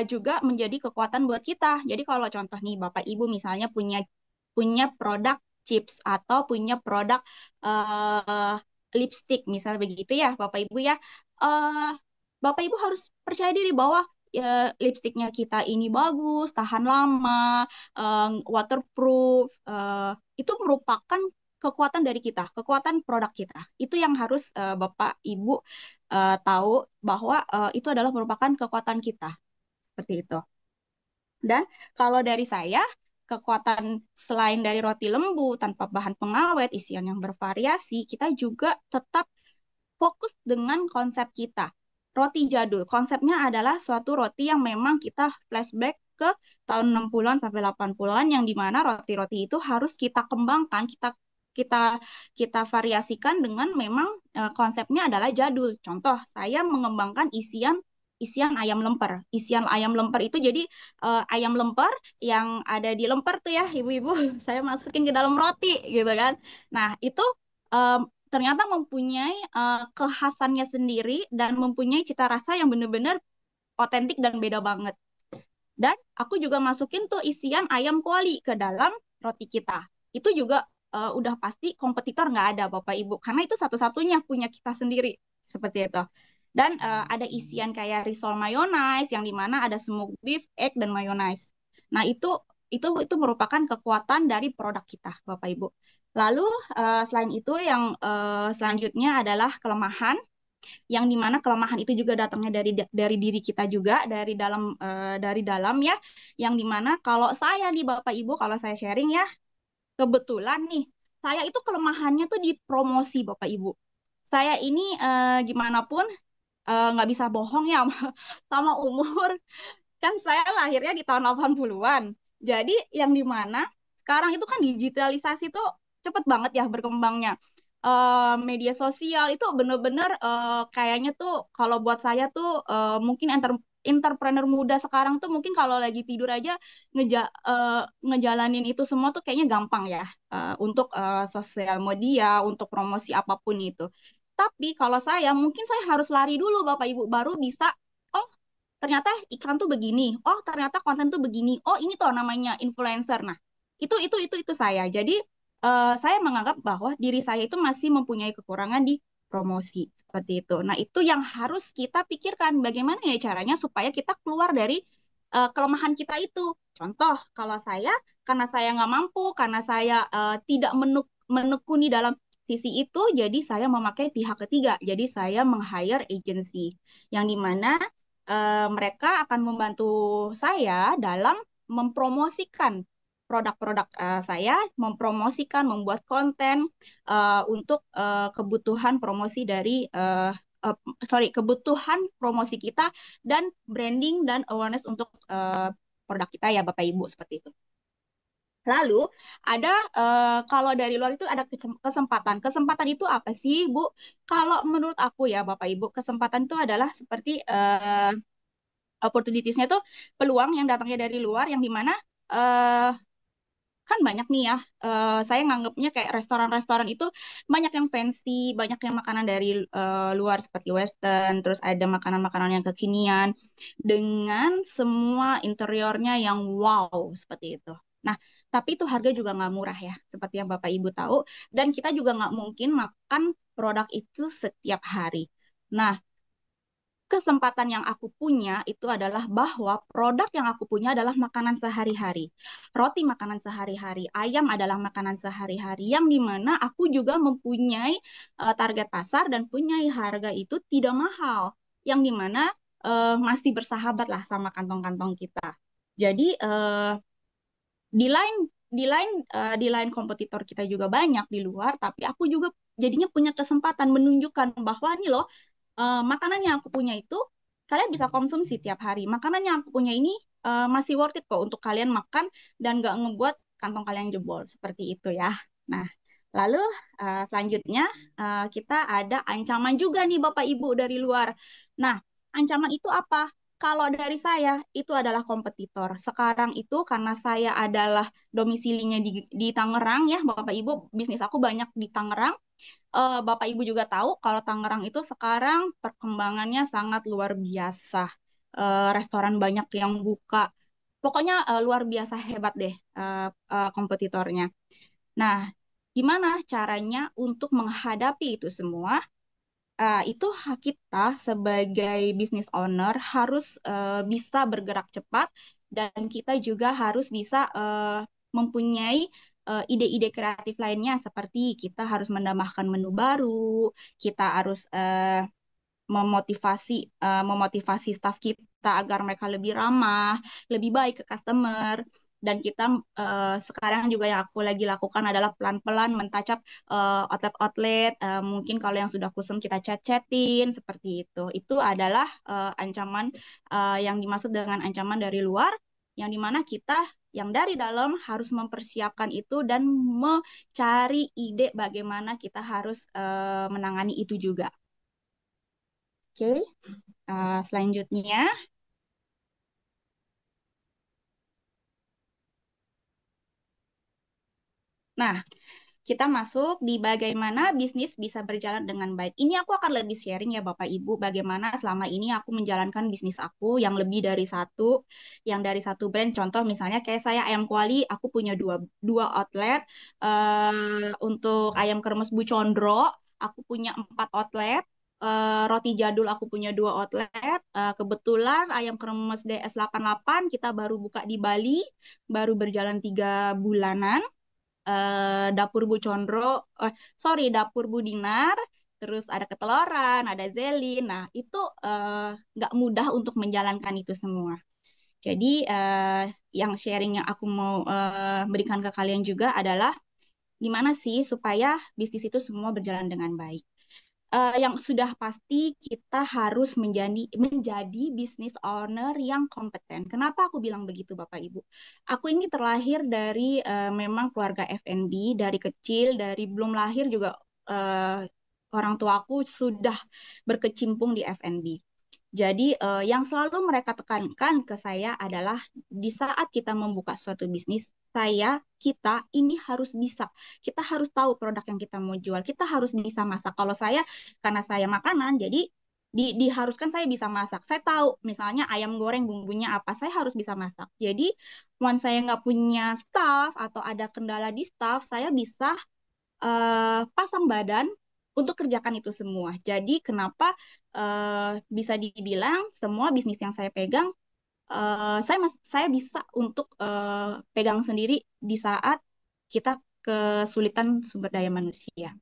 juga menjadi kekuatan buat kita. Jadi kalau contoh nih, Bapak Ibu misalnya punya produk chips atau punya produk lipstick misalnya begitu ya, Bapak Ibu ya. eh, Bapak Ibu harus percaya diri bahwa lipstiknya kita ini bagus, tahan lama, waterproof. Itu merupakan kekuatan dari kita, kekuatan produk kita. Itu yang harus Bapak Ibu tahu, bahwa itu adalah merupakan kekuatan kita. Seperti itu. Dan kalau dari saya, kekuatan selain dari roti lembu tanpa bahan pengawet, isian yang bervariasi, kita juga tetap fokus dengan konsep kita. Roti jadul. Konsepnya adalah suatu roti yang memang kita flashback ke tahun 60-an sampai 80-an, yang dimana roti-roti itu harus kita kembangkan, kita kita variasikan dengan memang konsepnya adalah jadul. Contoh, saya mengembangkan isian ayam lemper. Isian ayam lemper itu jadi ayam lemper yang ada di lemper tuh ya, ibu-ibu, saya masukin ke dalam roti gitu kan. Nah, itu ternyata mempunyai kekhasannya sendiri dan mempunyai cita rasa yang benar-benar otentik dan beda banget. Dan aku juga masukin tuh isian ayam kuali ke dalam roti kita. Itu juga udah pasti kompetitor nggak ada, Bapak Ibu, karena itu satu-satunya punya kita sendiri, seperti itu. Dan ada isian kayak risol mayonnaise, yang dimana ada smoked beef, egg, dan mayonnaise. Nah, itu merupakan kekuatan dari produk kita, Bapak Ibu. Lalu selain itu, yang selanjutnya adalah kelemahan, yang dimana kelemahan itu juga datangnya dari diri kita juga, dari dalam ya, yang dimana kalau saya nih, Bapak Ibu, kalau saya sharing ya, kebetulan nih, saya itu kelemahannya tuh di promosi, Bapak Ibu. Saya ini gimana pun nggak bisa bohong ya sama umur. Kan saya lahirnya di tahun 80-an. Jadi yang dimana sekarang itu kan digitalisasi tuh cepet banget ya berkembangnya. Media sosial itu bener-bener kayaknya tuh kalau buat saya tuh mungkin entrepreneur muda sekarang tuh mungkin kalau lagi tidur aja ngejalanin itu semua tuh kayaknya gampang ya, untuk sosial media, untuk promosi apapun itu. Tapi kalau saya mungkin saya harus lari dulu, Bapak Ibu, baru bisa, oh ternyata iklan tuh begini, oh ternyata konten tuh begini, oh ini tuh namanya influencer. Nah, itu saya. Jadi saya menganggap bahwa diri saya itu masih mempunyai kekurangan di promosi, seperti itu. Nah, itu yang harus kita pikirkan, bagaimana ya caranya supaya kita keluar dari kelemahan kita itu. Contoh, kalau saya, karena saya nggak mampu, karena saya tidak menekuni dalam sisi itu, jadi saya memakai pihak ketiga. Jadi saya meng-hire agency, yang dimana mereka akan membantu saya dalam mempromosikan produk-produk saya, mempromosikan, membuat konten untuk kebutuhan promosi dari kebutuhan promosi kita dan branding dan awareness untuk produk kita ya Bapak Ibu seperti itu. Lalu ada kalau dari luar itu ada kesempatan. Kesempatan itu apa sih, Bu? Kalau menurut aku ya Bapak Ibu, kesempatan itu adalah seperti opportunitiesnya tuh peluang yang datangnya dari luar yang dimana kan banyak nih ya. Saya nganggapnya kayak restoran-restoran itu banyak yang fancy, banyak yang makanan dari luar seperti Western, terus ada makanan-makanan yang kekinian dengan semua interiornya yang wow seperti itu. Nah, tapi itu harga juga nggak murah ya, seperti yang Bapak Ibu tahu. Dan kita juga nggak mungkin makan produk itu setiap hari. Nah, kesempatan yang aku punya itu adalah bahwa produk yang aku punya adalah makanan sehari-hari. Roti makanan sehari-hari, ayam adalah makanan sehari-hari yang dimana aku juga mempunyai target pasar dan punya harga itu tidak mahal. Yang dimana masih bersahabat lah sama kantong-kantong kita. Jadi di lain kompetitor kita juga banyak di luar, tapi aku juga jadinya punya kesempatan menunjukkan bahwa nih loh makanan yang aku punya itu kalian bisa konsumsi tiap hari. Makanan yang aku punya ini masih worth it kok untuk kalian makan dan nggak ngebuat kantong kalian jebol seperti itu ya. Nah, lalu selanjutnya kita ada ancaman juga nih Bapak Ibu dari luar. Nah, ancaman itu apa? Kalau dari saya itu adalah kompetitor. Sekarang itu karena saya adalah domisilinya di Tangerang ya, Bapak Ibu, bisnis aku banyak di Tangerang. Bapak Ibu juga tahu kalau Tangerang itu sekarang perkembangannya sangat luar biasa. Restoran banyak yang buka. Pokoknya luar biasa hebat deh kompetitornya. Nah, gimana caranya untuk menghadapi itu semua? Itu kita sebagai business owner harus bisa bergerak cepat dan kita juga harus bisa mempunyai ide-ide kreatif lainnya seperti kita harus menambahkan menu baru, kita harus memotivasi staf kita agar mereka lebih ramah, lebih baik ke customer. Dan kita sekarang juga yang aku lagi lakukan adalah pelan-pelan mentacap outlet-outlet. Mungkin kalau yang sudah kusem kita chat-chatin seperti itu. Itu adalah ancaman yang dimaksud dengan ancaman dari luar, yang dimana kita yang dari dalam harus mempersiapkan itu dan mencari ide bagaimana kita harus menangani itu juga. Oke, selanjutnya. Nah, kita masuk di bagaimana bisnis bisa berjalan dengan baik. Ini aku akan lebih sharing ya Bapak Ibu, bagaimana selama ini aku menjalankan bisnis aku yang lebih dari satu brand. Contoh misalnya kayak saya ayam kuali, aku punya dua outlet. Untuk ayam kremes Bu Condro, aku punya 4 outlet. Roti jadul aku punya 2 outlet. Kebetulan ayam kremes DS88 kita baru buka di Bali, baru berjalan 3 bulanan. Dapur Bu Condro, Dapur Bu Dinar, terus ada keteloran, ada Zelin. Nah, itu nggak mudah untuk menjalankan itu semua. Jadi, yang sharing yang aku mau berikan ke kalian juga adalah gimana sih supaya bisnis itu semua berjalan dengan baik. Yang sudah pasti kita harus menjadi business owner yang kompeten. Kenapa aku bilang begitu Bapak Ibu? Aku ini terlahir dari memang keluarga F&B dari kecil, dari belum lahir juga orang tuaku sudah berkecimpung di F&B. Jadi yang selalu mereka tekankan ke saya adalah di saat kita membuka suatu bisnis, kita ini harus bisa. Kita harus tahu produk yang kita mau jual. Kita harus bisa masak. Kalau saya, karena saya makanan, jadi diharuskan saya bisa masak. Saya tahu misalnya ayam goreng bumbunya apa, saya harus bisa masak. Jadi, once saya nggak punya staff atau ada kendala di staff, saya bisa pasang badan untuk kerjakan itu semua. Jadi kenapa bisa dibilang semua bisnis yang saya pegang, saya bisa untuk pegang sendiri di saat kita kesulitan sumber daya manusia.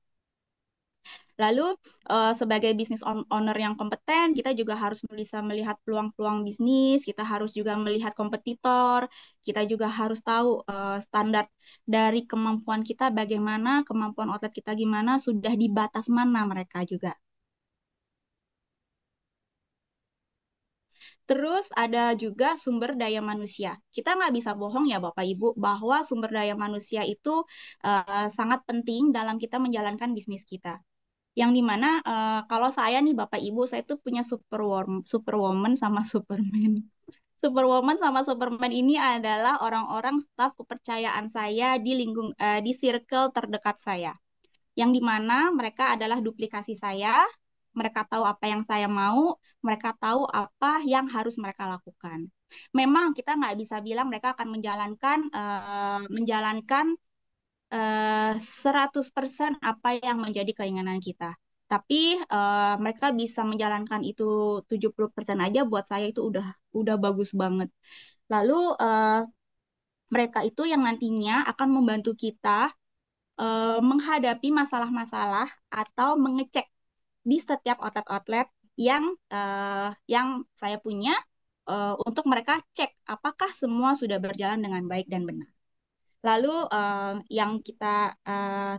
Lalu sebagai business owner yang kompeten, kita juga harus bisa melihat peluang-peluang bisnis, kita harus juga melihat kompetitor, kita juga harus tahu standar dari kemampuan kita bagaimana, kemampuan outlet kita gimana, sudah di batas mana mereka juga. Terus ada juga sumber daya manusia. Kita nggak bisa bohong ya Bapak Ibu bahwa sumber daya manusia itu sangat penting dalam kita menjalankan bisnis kita. Yang dimana kalau saya nih Bapak Ibu, saya tuh punya superwoman sama superman. Superwoman sama Superman ini adalah orang-orang staf kepercayaan saya di circle terdekat saya, yang dimana mereka adalah duplikasi saya, mereka tahu apa yang saya mau, mereka tahu apa yang harus mereka lakukan. Memang kita nggak bisa bilang mereka akan menjalankan 100% apa yang menjadi keinginan kita. Tapi mereka bisa menjalankan itu 70% aja, buat saya itu udah bagus banget. Lalu mereka itu yang nantinya akan membantu kita menghadapi masalah-masalah atau mengecek di setiap outlet-outlet yang saya punya untuk mereka cek apakah semua sudah berjalan dengan baik dan benar. Lalu yang kita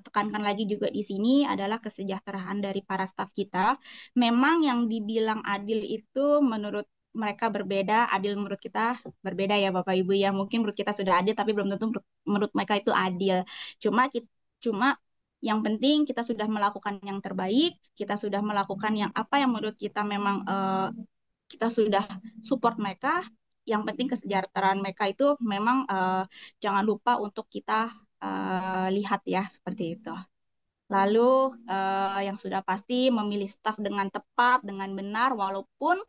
tekankan lagi juga di sini adalah kesejahteraan dari para staf kita. Memang yang dibilang adil itu menurut mereka berbeda, adil menurut kita berbeda ya Bapak Ibu ya. Mungkin menurut kita sudah adil, tapi belum tentu menurut mereka itu adil. Cuma yang penting kita sudah melakukan yang terbaik, kita sudah melakukan yang apa yang menurut kita memang kita sudah support mereka. Yang penting kesejahteraan mereka itu memang jangan lupa untuk kita lihat ya, seperti itu. Lalu yang sudah pasti memilih staf dengan tepat, dengan benar, walaupun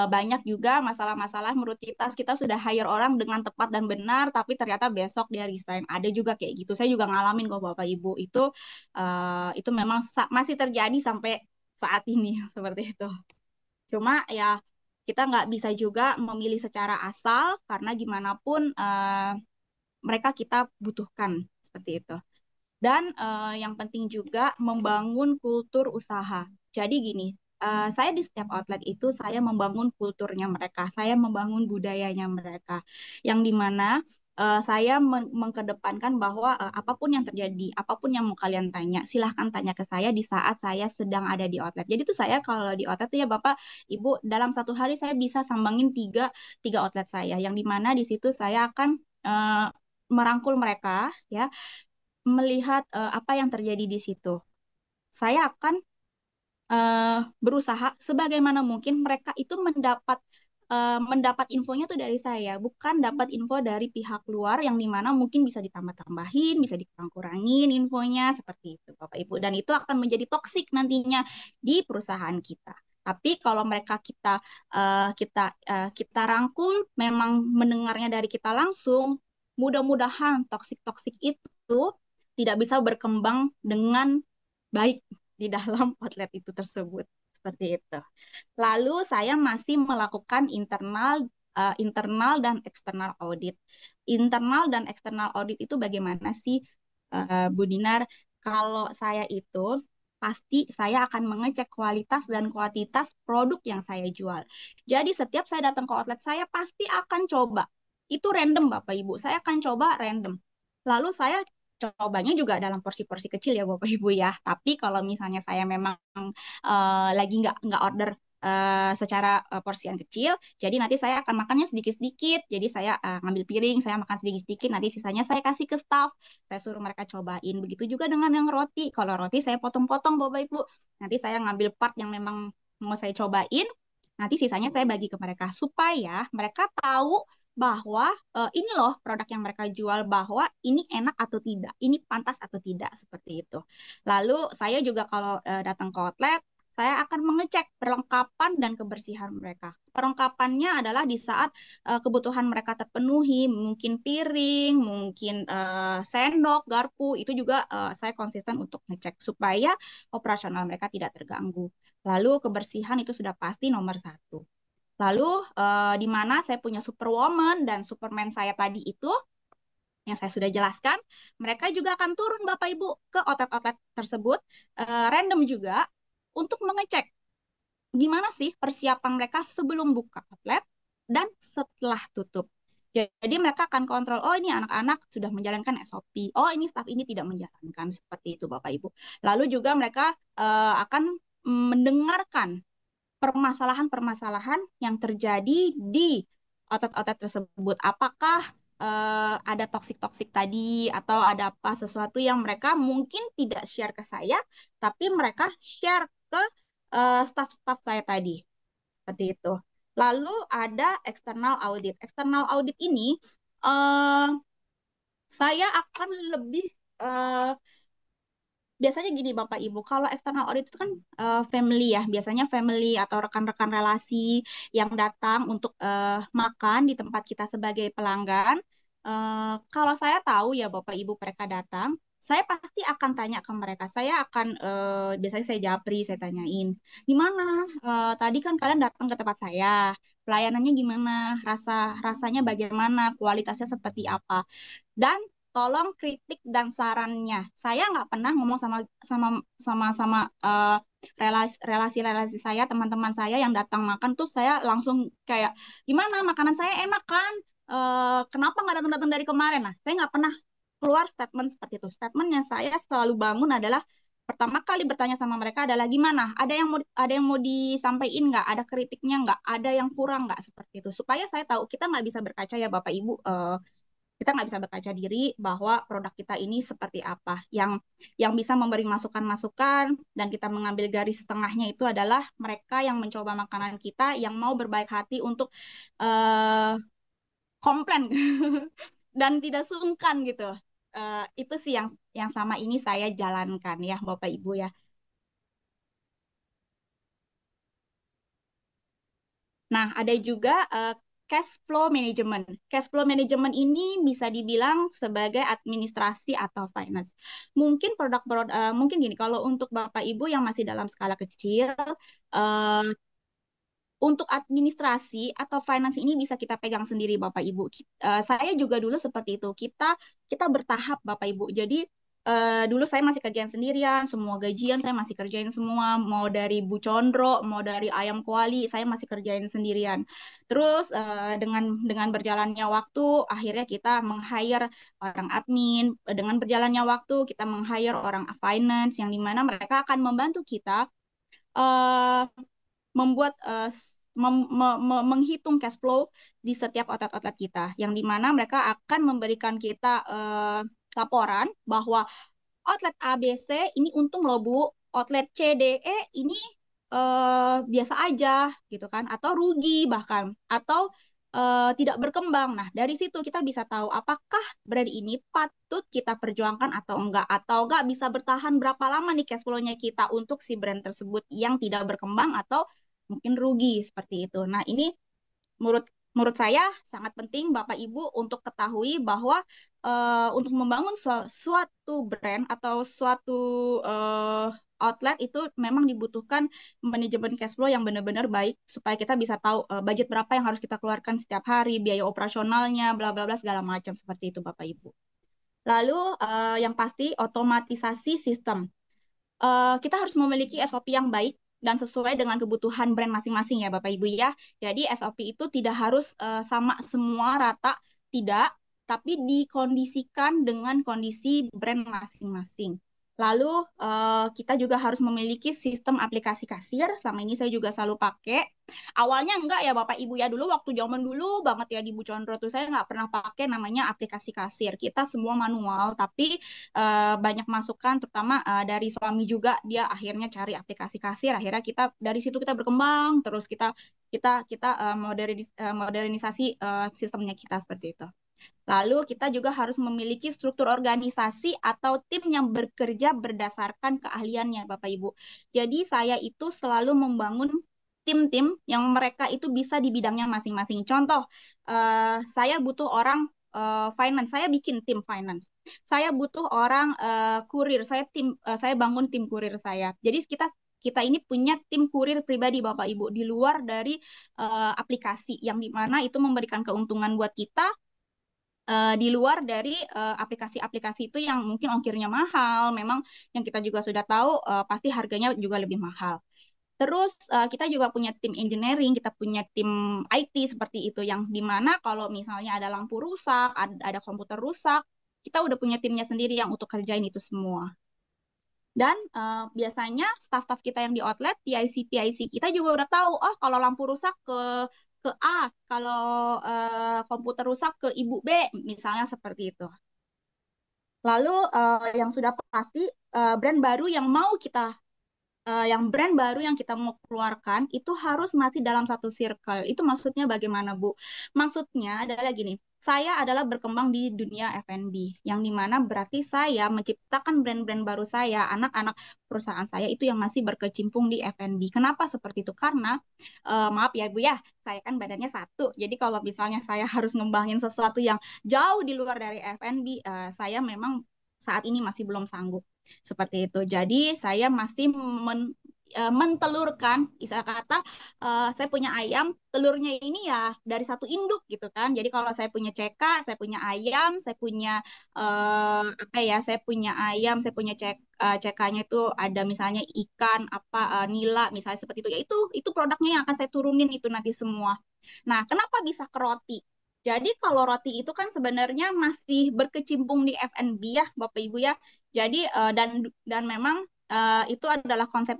banyak juga masalah-masalah menurut kita sudah hire orang dengan tepat dan benar, tapi ternyata besok dia resign. Ada juga kayak gitu. Saya juga ngalamin kok Bapak Ibu. Itu memang masih terjadi sampai saat ini seperti itu. Cuma ya kita nggak bisa juga memilih secara asal karena gimana pun mereka kita butuhkan seperti itu. Dan yang penting juga membangun kultur usaha. Jadi gini, saya di setiap outlet itu saya membangun kulturnya mereka, saya membangun budayanya mereka, yang dimana saya mengkedepankan bahwa apapun yang terjadi, apapun yang mau kalian tanya, silahkan tanya ke saya di saat saya sedang ada di outlet. Jadi tuh saya kalau di outlet tuh ya Bapak, Ibu, dalam satu hari saya bisa sambangin tiga outlet saya, yang dimana di situ saya akan merangkul mereka ya, melihat apa yang terjadi di situ. Saya akan berusaha sebagaimana mungkin mereka itu mendapat infonya tuh dari saya, bukan dapat info dari pihak luar yang dimana mungkin bisa ditambah-tambahin, bisa dikurang-kurangin infonya seperti itu, Bapak Ibu. Dan itu akan menjadi toksik nantinya di perusahaan kita. Tapi kalau mereka kita rangkul, memang mendengarnya dari kita langsung, mudah-mudahan toksik-toksik itu tidak bisa berkembang dengan baik di dalam outlet itu tersebut. Seperti itu. Lalu saya masih melakukan internal dan eksternal audit. Internal dan eksternal audit itu bagaimana sih, Bu Dinar? Kalau saya itu pasti saya akan mengecek kualitas dan kuantitas produk yang saya jual. Jadi setiap saya datang ke outlet, saya pasti akan coba. Itu random Bapak Ibu, saya akan coba random. Lalu saya cobanya juga dalam porsi-porsi kecil ya Bapak Ibu ya. Tapi kalau misalnya saya memang lagi nggak order secara porsian kecil, jadi nanti saya akan makannya sedikit-sedikit. Jadi saya ngambil piring, saya makan sedikit-sedikit, nanti sisanya saya kasih ke staff, saya suruh mereka cobain. Begitu juga dengan yang roti. Kalau roti saya potong-potong Bapak Ibu, nanti saya ngambil part yang memang mau saya cobain, nanti sisanya saya bagi ke mereka supaya mereka tahu bahwa ini loh produk yang mereka jual, bahwa ini enak atau tidak, ini pantas atau tidak, seperti itu. Lalu saya juga kalau datang ke outlet, saya akan mengecek perlengkapan dan kebersihan mereka. Perlengkapannya adalah di saat kebutuhan mereka terpenuhi, mungkin piring, mungkin sendok, garpu, itu juga saya konsisten untuk ngecek supaya operasional mereka tidak terganggu. Lalu kebersihan itu sudah pasti nomor satu. Lalu di mana saya punya superwoman dan superman saya tadi itu, yang saya sudah jelaskan, mereka juga akan turun Bapak Ibu ke outlet-outlet tersebut, random juga, untuk mengecek gimana sih persiapan mereka sebelum buka outlet dan setelah tutup. Jadi mereka akan kontrol, oh ini anak-anak sudah menjalankan SOP, oh ini staff ini tidak menjalankan, seperti itu Bapak Ibu. Lalu juga mereka akan mendengarkan permasalahan-permasalahan yang terjadi di outlet-outlet tersebut. Apakah ada toksik-toksik tadi atau ada apa sesuatu yang mereka mungkin tidak share ke saya, tapi mereka share ke staff-staff saya tadi. Seperti itu. Lalu ada external audit. External audit ini saya akan lebih biasanya gini Bapak Ibu, kalau external audit itu kan family ya, biasanya family atau rekan-rekan relasi yang datang untuk makan di tempat kita sebagai pelanggan. Kalau saya tahu ya Bapak Ibu mereka datang, saya pasti akan tanya ke mereka. Saya akan biasanya saya japri, saya tanyain, gimana? Tadi kan kalian datang ke tempat saya, pelayanannya gimana? Rasanya bagaimana? Kualitasnya seperti apa? Dan tolong kritik dan sarannya. Saya nggak pernah ngomong sama relasi-relasi saya, teman-teman saya yang datang makan tuh saya langsung kayak gimana makanan saya enak kan? Kenapa nggak datang-datang dari kemarin? Nah, saya nggak pernah keluar statement seperti itu. Statement yang saya selalu bangun adalah pertama kali bertanya sama mereka adalah gimana? Ada yang mau disampaikan nggak? Ada kritiknya nggak? Ada yang kurang nggak? Seperti itu. Supaya saya tahu kita nggak bisa berkaca ya Bapak Ibu. Kita nggak bisa berkaca diri bahwa produk kita ini seperti apa. Yang bisa memberi masukan-masukan dan kita mengambil garis tengahnya itu adalah mereka yang mencoba makanan kita yang mau berbaik hati untuk komplain dan tidak sungkan gitu. Itu sih yang sama ini saya jalankan ya Bapak Ibu ya. Nah, ada juga cash flow management. Cash flow management ini bisa dibilang sebagai administrasi atau finance. Mungkin gini, kalau untuk Bapak Ibu yang masih dalam skala kecil, untuk administrasi atau finance ini bisa kita pegang sendiri Bapak Ibu. Saya juga dulu seperti itu. Kita bertahap Bapak Ibu. Jadi dulu saya masih kerjaan sendirian, semua gajian saya masih kerjain semua, mau dari Bu Condro, mau dari Ayam Kuali, saya masih kerjain sendirian. Terus dengan berjalannya waktu, akhirnya kita meng-hire orang admin, dengan berjalannya waktu kita meng-hire orang finance, yang dimana mereka akan membantu kita membuat menghitung cash flow di setiap outlet-outlet kita, yang dimana mereka akan memberikan kita laporan bahwa outlet ABC ini untung loh Bu, outlet CDE ini biasa aja gitu kan, atau rugi bahkan, atau tidak berkembang. Nah, dari situ kita bisa tahu apakah brand ini patut kita perjuangkan atau enggak bisa bertahan berapa lama nih cash flow-nya kita untuk si brand tersebut yang tidak berkembang atau mungkin rugi seperti itu. Nah, ini menurut menurut saya sangat penting Bapak Ibu untuk ketahui bahwa untuk membangun suatu brand atau suatu outlet itu memang dibutuhkan manajemen cash flow yang benar-benar baik supaya kita bisa tahu budget berapa yang harus kita keluarkan setiap hari, biaya operasionalnya, bla bla bla segala macam seperti itu Bapak Ibu. Lalu yang pasti otomatisasi sistem. Kita harus memiliki SOP yang baik dan sesuai dengan kebutuhan brand masing-masing ya Bapak Ibu ya. Jadi SOP itu tidak harus sama semua rata, tidak, tapi dikondisikan dengan kondisi brand masing-masing. Lalu kita juga harus memiliki sistem aplikasi kasir. Selama ini saya juga selalu pakai. Awalnya enggak ya Bapak Ibu ya, dulu waktu zaman dulu banget ya di Bu Condro tuh saya nggak pernah pakai namanya aplikasi kasir. Kita semua manual, tapi banyak masukan terutama dari suami juga, dia akhirnya cari aplikasi kasir. Akhirnya kita dari situ kita berkembang terus kita modernisasi sistemnya kita seperti itu. Lalu kita juga harus memiliki struktur organisasi atau tim yang bekerja berdasarkan keahliannya Bapak Ibu. Jadi saya itu selalu membangun tim-tim yang mereka itu bisa di bidangnya masing-masing. Contoh, saya butuh orang finance, saya bikin tim finance. Saya butuh orang kurir, saya bangun tim kurir saya. Jadi kita ini punya tim kurir pribadi Bapak Ibu di luar dari aplikasi yang dimana itu memberikan keuntungan buat kita. di luar dari aplikasi-aplikasi itu yang mungkin ongkirnya mahal, memang yang kita juga sudah tahu pasti harganya juga lebih mahal. Terus kita juga punya tim engineering, kita punya tim IT seperti itu yang dimana kalau misalnya ada lampu rusak, ada komputer rusak, kita udah punya timnya sendiri yang untuk kerjain itu semua. Dan biasanya staff-staff kita yang di outlet, PIC kita juga udah tahu, oh kalau lampu rusak ke A, kalau komputer rusak ke Ibu B, misalnya seperti itu. Lalu yang sudah pasti brand baru yang mau kita yang brand baru yang kita mau keluarkan itu harus masih dalam satu circle. Itu maksudnya bagaimana, Bu? Maksudnya adalah gini, saya adalah berkembang di dunia F&B, yang dimana berarti saya menciptakan brand-brand baru saya, anak-anak perusahaan saya itu yang masih berkecimpung di F&B. Kenapa seperti itu? Karena, maaf ya Bu ya, saya kan badannya satu, jadi kalau misalnya saya harus ngembangin sesuatu yang jauh di luar dari F&B, saya memang saat ini masih belum sanggup. Seperti itu. Jadi saya masih mentelurkan, istilah kata saya punya ayam, telurnya ini ya dari satu induk gitu kan. Jadi kalau saya punya CK, saya punya ayam, saya punya apa ya, saya punya ayam, saya punya CK-nya itu ada misalnya ikan apa nila misalnya seperti itu. Ya itu produknya yang akan saya turunin itu nanti semua. Nah, kenapa bisa ke roti? Jadi kalau roti itu kan sebenarnya masih berkecimpung di F&B ya, Bapak Ibu ya. Jadi dan memang itu adalah konsep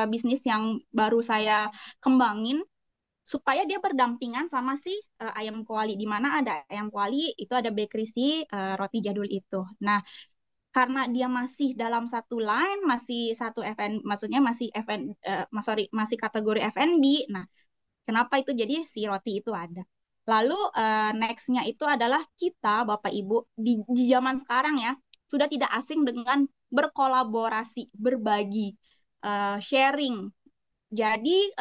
bisnis yang baru saya kembangin supaya dia berdampingan sama si ayam kuali, di mana ada ayam kuali itu ada bakery si roti jadul itu. Nah, karena dia masih dalam satu line, masih satu FN, maksudnya masih FN, sorry, masih kategori FNB. Nah, kenapa itu jadi si roti itu ada. Lalu next-nya itu adalah kita, Bapak Ibu, di zaman sekarang ya, sudah tidak asing dengan berkolaborasi, berbagi, sharing. Jadi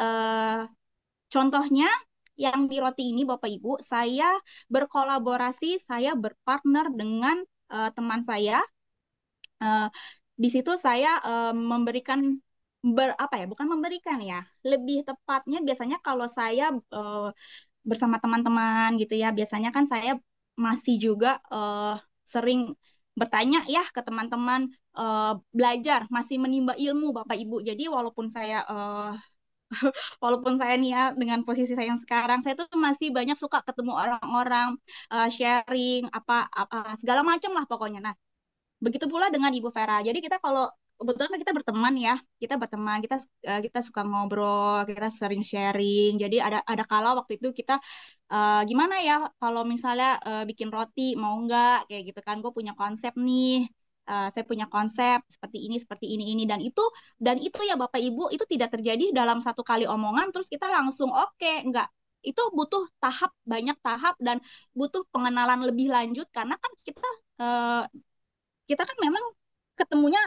contohnya yang di roti ini Bapak Ibu, saya berkolaborasi, saya berpartner dengan teman saya. Eh, di situ saya memberikan apa ya, bukan memberikan ya, lebih tepatnya biasanya kalau saya bersama teman-teman gitu ya, biasanya kan saya masih juga sering bertanya ya ke teman-teman, belajar, masih menimba ilmu Bapak Ibu. Jadi walaupun saya nih ya dengan posisi saya yang sekarang, saya tuh masih banyak suka ketemu orang-orang, sharing apa segala macam lah pokoknya. Nah, begitu pula dengan Ibu Vera. Jadi kita kalau kebetulan kan kita berteman ya, kita suka ngobrol, kita sering sharing. Jadi ada kala waktu itu kita gimana ya kalau misalnya bikin roti mau nggak kayak gitu kan? Gue punya konsep nih. Saya punya konsep seperti ini dan itu ya Bapak Ibu itu tidak terjadi dalam satu kali omongan terus kita langsung oke, enggak. Itu butuh banyak tahap dan butuh pengenalan lebih lanjut karena kan eh, kita kan memang ketemunya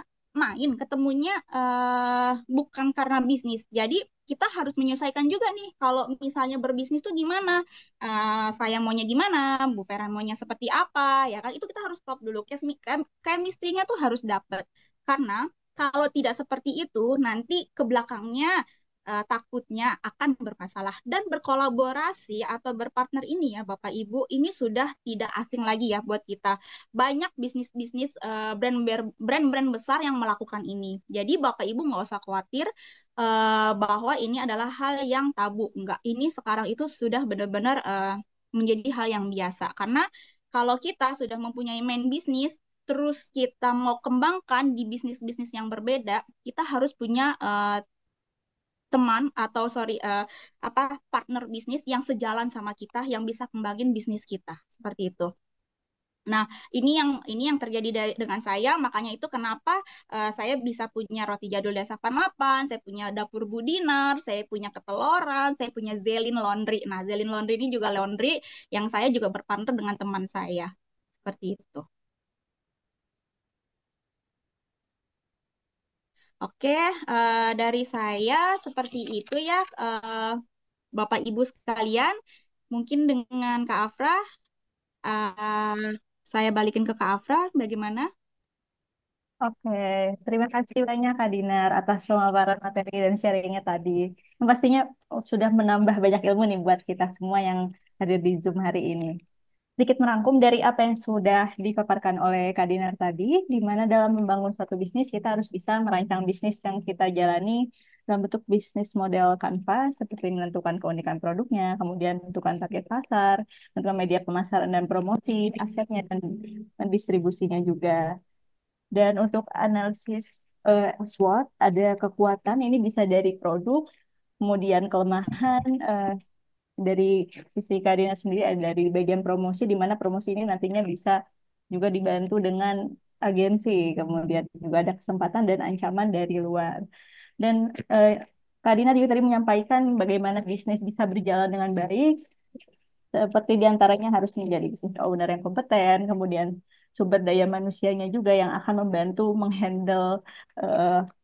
ketemunya bukan karena bisnis. Jadi kita harus menyesuaikan juga nih kalau misalnya berbisnis tuh gimana, saya maunya gimana, Bu Vera maunya seperti apa, ya kan itu kita harus stop dulu. Chemistry-nya tuh harus dapet. Karena kalau tidak seperti itu, nanti ke belakangnya takutnya akan bermasalah. Dan berkolaborasi atau berpartner ini ya Bapak Ibu, ini sudah tidak asing lagi ya buat kita. Banyak bisnis-bisnis brand-brand besar yang melakukan ini. Jadi Bapak Ibu nggak usah khawatir bahwa ini adalah hal yang tabu. Enggak, ini sekarang itu sudah benar-benar menjadi hal yang biasa. Karena kalau kita sudah mempunyai main bisnis, terus kita mau kembangkan di bisnis-bisnis yang berbeda, kita harus punya teman atau sorry apa partner bisnis yang sejalan sama kita yang bisa kembangin bisnis kita seperti itu. Nah, ini yang terjadi dengan saya, makanya itu kenapa saya bisa punya roti jadul Desa 88, saya punya dapur Budinar, saya punya keteloran, saya punya Zelin Laundry. Nah, Zelin Laundry ini juga laundry yang saya juga berpartner dengan teman saya. Seperti itu. Oke, dari saya seperti itu ya, Bapak Ibu sekalian. Mungkin dengan Kak Afra, uh, saya balikin ke Kak Afra, bagaimana? Oke, terima kasih banyak Kak Dinar atas pemaparan materi dan sharingnya tadi. Yang pastinya sudah menambah banyak ilmu nih buat kita semua yang hadir di Zoom hari ini. sedikit merangkum dari apa yang sudah dipaparkan oleh Kak Dinar tadi, di mana dalam membangun suatu bisnis kita harus bisa merancang bisnis yang kita jalani dalam bentuk bisnis model Canva, seperti menentukan keunikan produknya, kemudian menentukan target pasar, menentukan media pemasaran dan promosi, asetnya dan distribusinya juga. Dan untuk analisis SWOT, ada kekuatan, ini bisa dari produk, kemudian kelemahan, dari sisi Karina sendiri ada dari bagian promosi, di mana promosi ini nantinya bisa juga dibantu dengan agensi, kemudian juga ada kesempatan dan ancaman dari luar. Dan Kak Dina juga tadi menyampaikan bagaimana bisnis bisa berjalan dengan baik, seperti diantaranya harus menjadi business owner yang kompeten, kemudian sumber daya manusianya juga yang akan membantu menghandle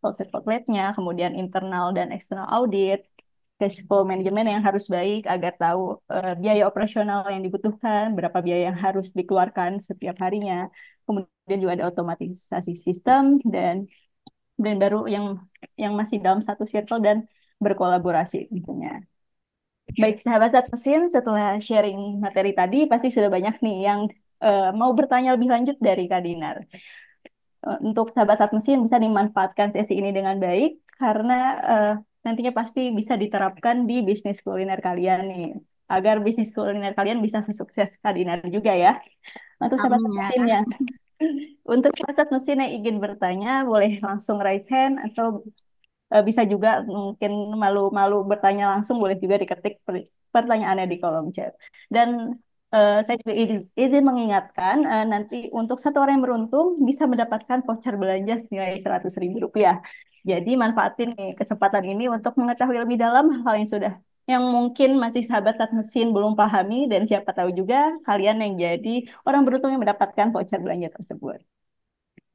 outlet-outletnya, kemudian internal dan eksternal audit, cash flow manajemen yang harus baik agar tahu biaya operasional yang dibutuhkan, berapa biaya yang harus dikeluarkan setiap harinya. Kemudian juga ada otomatisasi sistem dan baru yang masih dalam satu circle dan berkolaborasi tentunya. Baik, sahabat Zat Mesin, setelah sharing materi tadi, pasti sudah banyak nih yang mau bertanya lebih lanjut dari Kak Dinar. Untuk sahabat Zat Mesin bisa dimanfaatkan sesi ini dengan baik, karena nantinya pasti bisa diterapkan di bisnis kuliner kalian nih, agar bisnis kuliner kalian bisa sesukses Kak Dinar juga ya. Untuk sahabat Zat Mesin ya. Untuk sahabat mesin yang ingin bertanya, boleh langsung raise hand atau bisa juga mungkin malu-malu bertanya langsung, boleh juga diketik pertanyaannya di kolom chat. Dan saya juga izin mengingatkan, nanti untuk satu orang yang beruntung bisa mendapatkan voucher belanja senilai Rp100.000. Jadi manfaatin nih kesempatan ini untuk mengetahui lebih dalam hal yang mungkin masih sahabat Zat Mesin belum pahami, dan siapa tahu juga kalian yang jadi orang beruntung yang mendapatkan voucher belanja tersebut.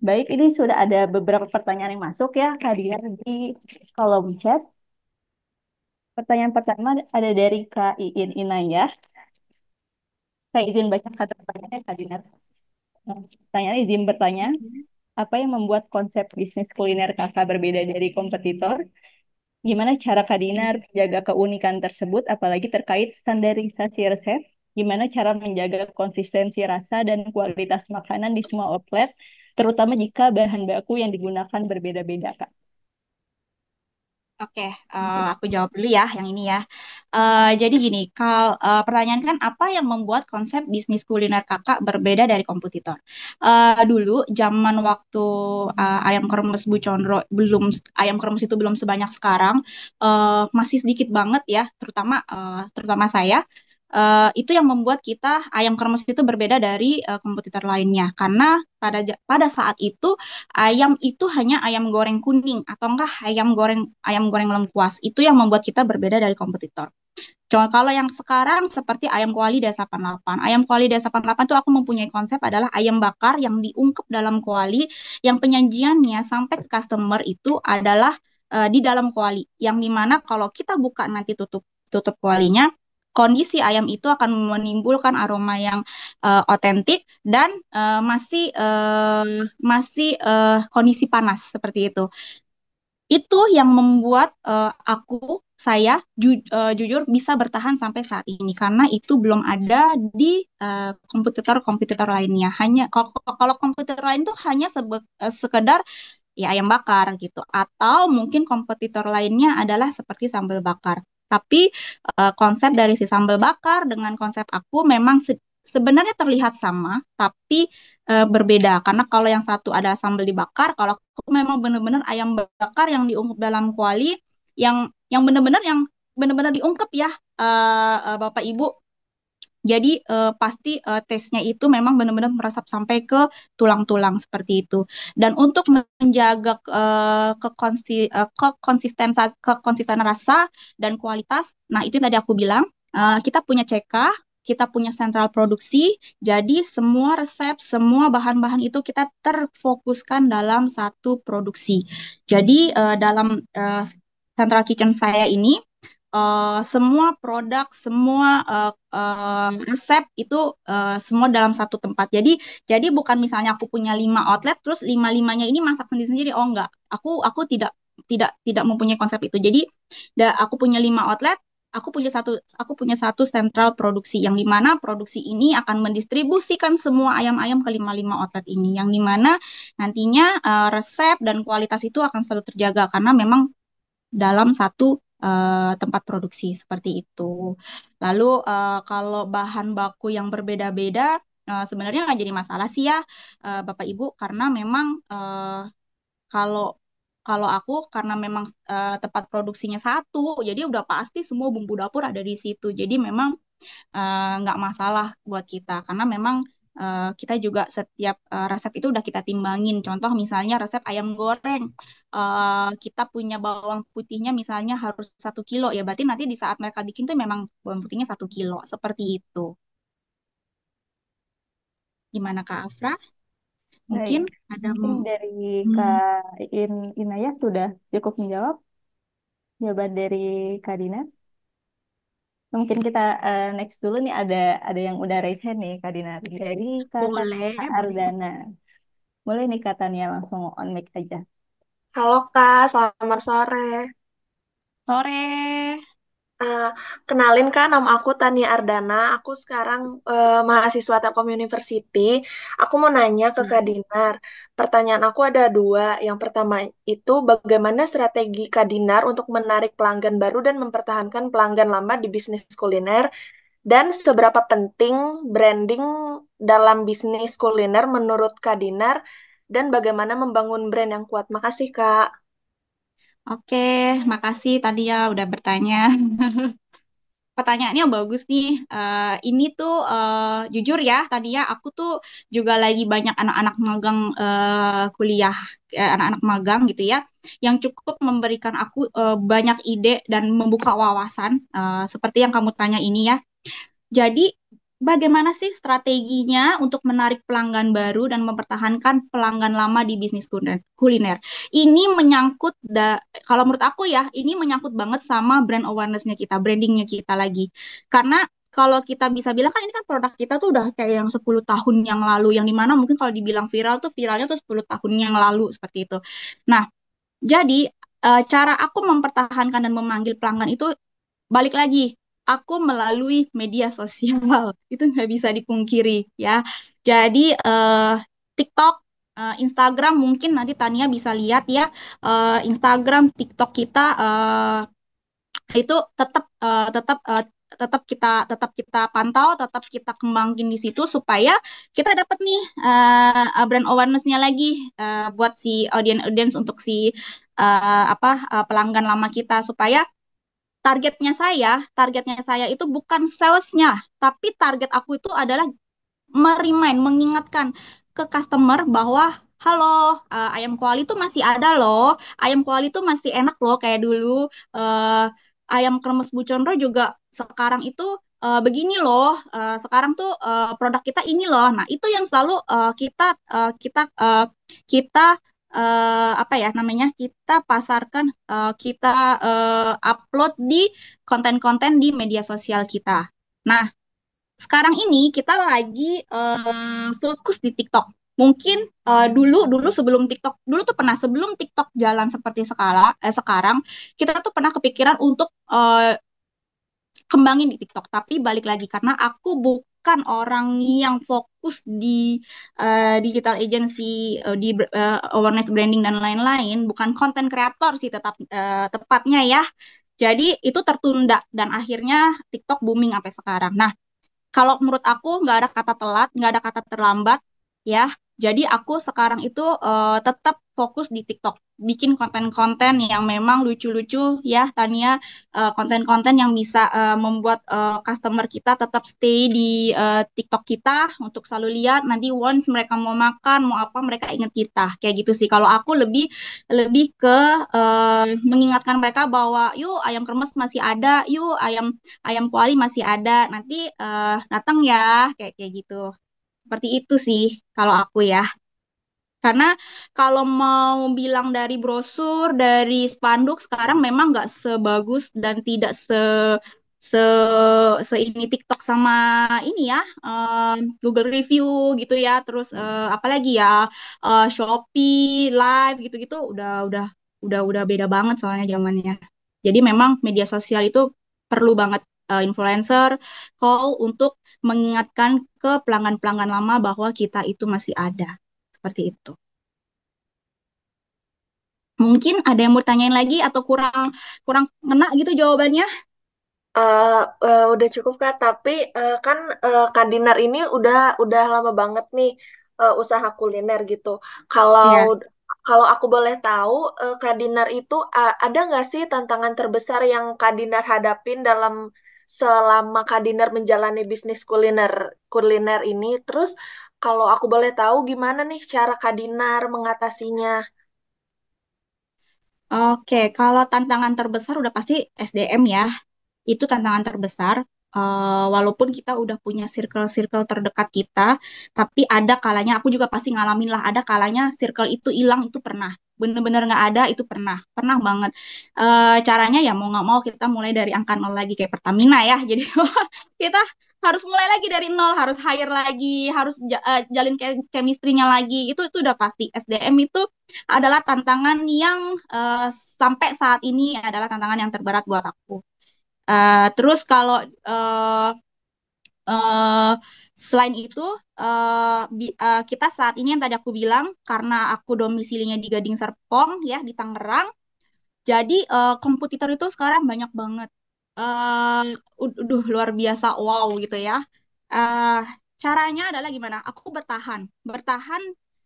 Baik, ini sudah ada beberapa pertanyaan yang masuk ya, Kak Dinar, di kolom chat. Pertanyaan pertama ada dari Kak Iin Inayah. Saya izin baca kata pertanyaannya, Kak Dinar. Pertanyaan izin bertanya, apa yang membuat konsep bisnis kuliner kakak berbeda dari kompetitor? Gimana cara Kak Dinar menjaga keunikan tersebut, apalagi terkait standarisasi resep? Gimana cara menjaga konsistensi rasa dan kualitas makanan di semua outlet, terutama jika bahan baku yang digunakan berbeda-beda, Kak? Oke, aku jawab dulu ya yang ini ya. Jadi gini, pertanyaan kan apa yang membuat konsep bisnis kuliner kakak berbeda dari kompetitor? Dulu zaman waktu ayam kremes Bu Condro ayam kremes itu belum sebanyak sekarang, masih sedikit banget ya, terutama saya. Itu yang membuat kita ayam kremes itu berbeda dari kompetitor lainnya, karena pada saat itu ayam itu hanya ayam goreng kuning atau enggak ayam goreng lengkuas. Itu yang membuat kita berbeda dari kompetitor. Cuma kalau yang sekarang seperti ayam kuali D88. Ayam kuali D88 itu aku mempunyai konsep adalah ayam bakar yang diungkep dalam kuali, yang penyajiannya sampai ke customer itu adalah di dalam kuali, yang dimana kalau kita buka nanti tutup kualinya, kondisi ayam itu akan menimbulkan aroma yang otentik dan masih kondisi panas seperti itu. Itu yang membuat saya jujur bisa bertahan sampai saat ini, karena itu belum ada di kompetitor lainnya. Hanya kalau kompetitor lain itu hanya sekedar ya ayam bakar gitu, atau mungkin kompetitor lainnya adalah seperti sambal bakar. Tapi konsep dari si sambal bakar dengan konsep aku memang sebenarnya terlihat sama, tapi berbeda. Karena kalau yang satu ada sambal dibakar, kalau aku memang benar-benar ayam bakar yang diungkep dalam kuali, yang benar-benar diungkep ya, Bapak Ibu. Jadi pasti tesnya itu memang benar-benar meresap sampai ke tulang-tulang seperti itu. Dan untuk menjaga konsistenan rasa dan kualitas, nah itu tadi aku bilang, kita punya CK, kita punya sentral produksi, jadi semua resep, semua bahan-bahan itu kita terfokuskan dalam satu produksi. Jadi dalam central kitchen saya ini, semua produk, semua resep itu semua dalam satu tempat. Jadi bukan misalnya aku punya 5 outlet, terus 5-5-nya ini masak sendiri-sendiri. Oh enggak, aku tidak mempunyai konsep itu. Jadi aku punya 5 outlet, aku punya satu sentral produksi yang dimana produksi ini akan mendistribusikan semua ayam-ayam ke 55 outlet ini, yang dimana nantinya resep dan kualitas itu akan selalu terjaga karena memang dalam satu tempat produksi seperti itu. Lalu kalau bahan baku yang berbeda-beda sebenarnya nggak jadi masalah sih ya, Bapak Ibu, karena memang kalau kalau aku karena memang tempat produksinya satu, jadi udah pasti semua bumbu dapur ada di situ. Jadi memang nggak masalah buat kita karena memang kita juga setiap resep itu udah kita timbangin. Contoh misalnya resep ayam goreng, kita punya bawang putihnya misalnya harus 1 kilo ya, berarti nanti di saat mereka bikin tuh memang bawang putihnya 1 kilo seperti itu. Gimana Kak Afra? Baik, Mungkin ada mungkin dari hmm, Kak Inaya sudah cukup menjawab jawaban dari Kak Dina. Mungkin kita next dulu nih, ada yang udah raise hand nih Kak Dina. Dari boleh, Kak boleh. Ardana. Boleh nih katanya langsung on mic aja. Halo Kak, selamat sore. Sore. Eh, Kenalin Kak, nama aku Tania Ardana. Aku sekarang mahasiswa Telkom University. Aku mau nanya ke Kak Dinar. Pertanyaan aku ada dua. Yang pertama itu bagaimana strategi Kak Dinar untuk menarik pelanggan baru dan mempertahankan pelanggan lama di bisnis kuliner? Dan seberapa penting branding dalam bisnis kuliner menurut Kak Dinar? Dan bagaimana membangun brand yang kuat? Makasih Kak. Oke, makasih tadi ya udah bertanya. Pertanyaannya bagus nih. Ini tuh jujur ya, tadi ya aku tuh juga lagi banyak anak-anak magang kuliah, anak-anak magang gitu ya, yang cukup memberikan aku banyak ide dan membuka wawasan seperti yang kamu tanya ini ya. Jadi, bagaimana sih strateginya untuk menarik pelanggan baru dan mempertahankan pelanggan lama di bisnis kuliner? Ini menyangkut, kalau menurut aku ya, ini menyangkut banget sama brand awareness-nya kita, brandingnya kita lagi. Karena kalau kita bisa bilang kan ini kan produk kita tuh udah kayak yang 10 tahun yang lalu, yang dimana mungkin kalau dibilang viral tuh viralnya tuh 10 tahun yang lalu seperti itu. Nah, jadi cara aku mempertahankan dan memanggil pelanggan itu balik lagi, aku melalui media sosial itu nggak bisa dipungkiri ya. Jadi TikTok, Instagram mungkin nanti Tania bisa lihat ya, Instagram, TikTok kita itu tetap kita pantau, tetap kita kembangin di situ supaya kita dapat nih brand awareness-nya lagi buat si audience untuk si pelanggan lama kita supaya targetnya saya itu bukan salesnya, tapi target aku itu adalah mengingatkan ke customer bahwa halo, ayam kuali itu masih ada loh, ayam kuali itu masih enak loh kayak dulu, eh, ayam kremes Bu Condro juga sekarang itu begini loh, sekarang tuh produk kita ini loh. Nah itu yang selalu kita apa ya namanya, kita pasarkan, kita upload di konten-konten di media sosial kita. Nah, sekarang ini kita lagi fokus di TikTok. Mungkin dulu sebelum TikTok, dulu tuh pernah sebelum TikTok jalan seperti sekarang, kita tuh pernah kepikiran untuk kembangin di TikTok. Tapi balik lagi karena aku bukan orang yang fokus di digital agency, di awareness branding dan lain-lain, bukan konten kreator sih tepatnya ya. Jadi itu tertunda dan akhirnya TikTok booming sampai sekarang. Nah, kalau menurut aku nggak ada kata telat, nggak ada kata terlambat, ya. Jadi aku sekarang itu tetap fokus di TikTok, bikin konten-konten yang memang lucu-lucu, ya, Tania, konten-konten yang bisa membuat customer kita tetap stay di TikTok kita untuk selalu lihat. Nanti once mereka mau makan, mau apa, mereka ingat kita, kayak gitu sih. Kalau aku lebih lebih ke mengingatkan mereka bahwa yuk ayam kremes masih ada, yuk ayam ayam kuali masih ada, nanti datang ya, kayak kayak gitu. Seperti itu sih kalau aku ya. Karena kalau mau bilang dari brosur, dari spanduk sekarang memang nggak sebagus dan tidak se se ini TikTok sama ini ya, Google Review gitu ya. Terus apalagi ya, Shopee Live gitu-gitu udah beda banget soalnya zamannya. Jadi memang media sosial itu perlu banget influencer call untuk mengingatkan ke pelanggan-pelanggan lama bahwa kita itu masih ada. Seperti itu. Mungkin ada yang mau tanyain lagi atau kurang kurang ngena gitu jawabannya? Udah cukup Kak, tapi kan Kak Dinar ini udah lama banget nih usaha kuliner gitu. Kalau Iya. kalau aku boleh tahu, Kak Dinar itu ada nggak sih tantangan terbesar yang Kak Dinar hadapin dalam selama Kak Dinar menjalani bisnis kuliner kuliner ini? Terus kalau aku boleh tahu gimana nih cara Kak Dinar mengatasinya? Oke, kalau tantangan terbesar udah pasti SDM ya. Itu tantangan terbesar. Walaupun kita udah punya circle-circle terdekat kita, tapi ada kalanya aku juga pasti ngalamin lah. Ada kalanya circle itu hilang itu pernah. Bener-bener nggak ada itu pernah banget. Caranya ya mau nggak mau kita mulai dari angka nol lagi kayak Pertamina ya. Jadi kita harus mulai lagi dari nol, harus hire lagi, harus jalin chemistry-nya lagi. Itu udah pasti. SDM itu adalah tantangan yang sampai saat ini adalah tantangan yang terberat buat aku. Terus kalau eh, selain itu kita saat ini yang tadi aku bilang karena aku domisilinya di Gading Serpong ya di Tangerang, jadi kompetitor itu sekarang banyak banget. Luar biasa wow gitu ya. Eh, Caranya adalah gimana? Aku bertahan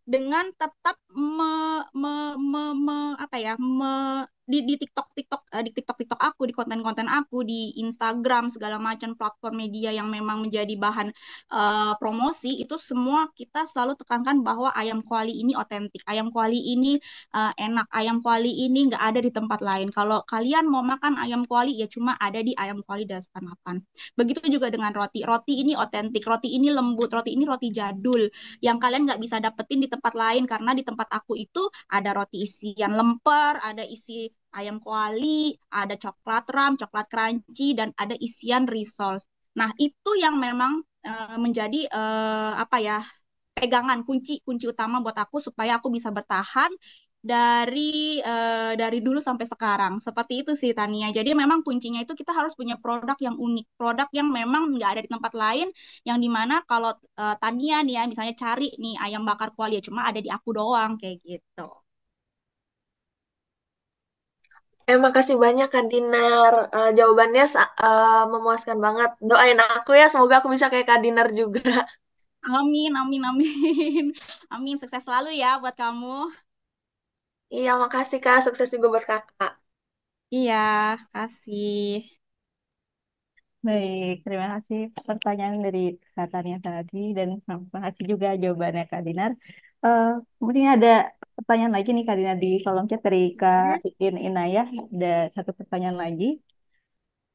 dengan tetap apa ya di TikTok aku, di konten-konten aku, di Instagram segala macam platform media yang memang menjadi bahan promosi itu semua kita selalu tekankan bahwa ayam kuali ini otentik, ayam kuali ini enak, ayam kuali ini nggak ada di tempat lain. Kalau kalian mau makan ayam kuali ya cuma ada di ayam kuali 8. Begitu juga dengan roti. Roti ini otentik, roti ini lembut, roti ini roti jadul yang kalian nggak bisa dapetin di tempat lain karena di tempat aku itu ada roti isian lemper, ada isi ayam kuali, ada coklat ram, coklat crunchy, dan ada isian risol. Nah, itu yang memang menjadi apa ya pegangan kunci kunci utama buat aku supaya aku bisa bertahan dari dulu sampai sekarang. Seperti itu sih Tania. Jadi memang kuncinya itu kita harus punya produk yang unik, produk yang memang nggak ada di tempat lain, yang dimana kalau Tania nih ya misalnya cari nih ayam bakar kuali ya cuma ada di aku doang kayak gitu. Makasih banyak Kak Dinar. Jawabannya memuaskan banget. Doain aku ya, semoga aku bisa kayak Kak Dinar juga. Amin, amin, amin. Amin, sukses selalu ya buat kamu. Iya, makasih Kak. Sukses juga buat Kakak. Iya, kasih. Baik, terima kasih pertanyaan dari Kak Tania tadi dan terima kasih juga jawabannya Kak Dinar. Kemudian ada pertanyaan lagi nih Kak Dinar di kolom chat dari Kak Inayah. Ada satu pertanyaan lagi.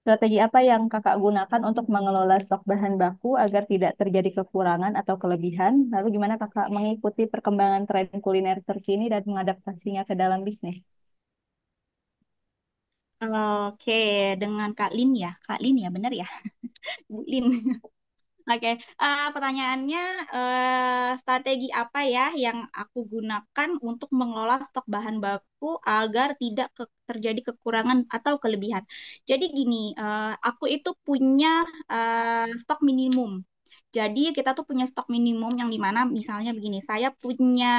Strategi apa yang Kakak gunakan untuk mengelola stok bahan baku agar tidak terjadi kekurangan atau kelebihan? Lalu gimana Kakak mengikuti perkembangan tren kuliner terkini dan mengadaptasinya ke dalam bisnis? Oke, dengan Kak Lin ya. Kak Lin ya, benar ya? Bu Lin. Oke, pertanyaannya strategi apa ya yang aku gunakan untuk mengelola stok bahan baku agar tidak terjadi kekurangan atau kelebihan. Jadi gini, aku itu punya stok minimum. Jadi kita tuh punya stok minimum yang dimana misalnya begini, saya punya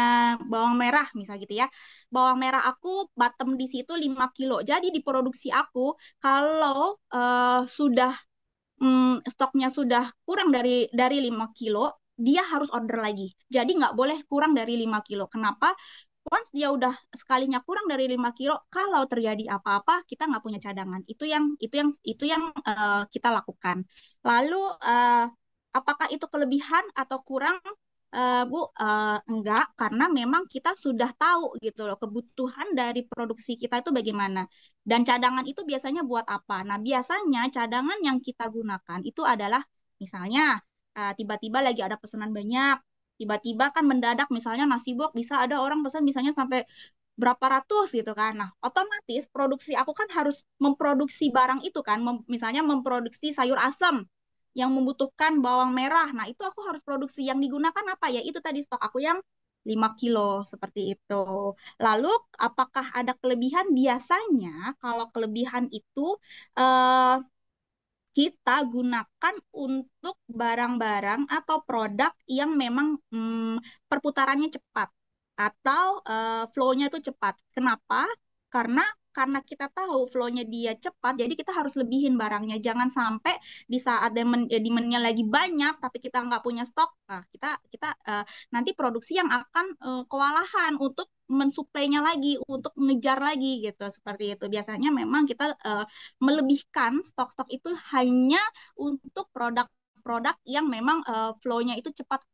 bawang merah misal gitu ya. Bawang merah aku bottom di situ 5 kilo. Jadi di produksi aku kalau sudah stoknya sudah kurang dari 5 kilo, dia harus order lagi. Jadi nggak boleh kurang dari 5 kilo. Kenapa? Once dia udah sekalinya kurang dari 5 kilo, kalau terjadi apa-apa, kita nggak punya cadangan. Itu yang kita lakukan. Lalu apakah itu kelebihan atau kurang? Bu, enggak, karena memang kita sudah tahu gitu loh kebutuhan dari produksi kita itu bagaimana. Dan cadangan itu biasanya buat apa? Nah, biasanya cadangan yang kita gunakan itu adalah misalnya tiba-tiba lagi ada pesanan banyak, tiba-tiba kan mendadak misalnya nasi box bisa ada orang pesan misalnya sampai berapa ratus gitu kan. Nah, otomatis produksi aku kan harus memproduksi barang itu kan, misalnya memproduksi sayur asam yang membutuhkan bawang merah. Nah, itu aku harus produksi yang digunakan apa ya? Itu tadi stok aku yang 5 kilo seperti itu. Lalu apakah ada kelebihan? Biasanya kalau kelebihan itu eh, kita gunakan untuk barang-barang atau produk yang memang perputarannya cepat atau flow-nya itu cepat. Kenapa? Karena kita tahu flow-nya dia cepat, jadi kita harus lebihin barangnya. Jangan sampai di saat demand-nya lagi banyak, tapi kita nggak punya stok. Nah, kita nanti produksi yang akan kewalahan untuk mensuplainya lagi, untuk ngejar lagi gitu. Seperti itu. Biasanya memang kita melebihkan stok-stok itu hanya untuk produk-produk yang memang flow-nya itu cepat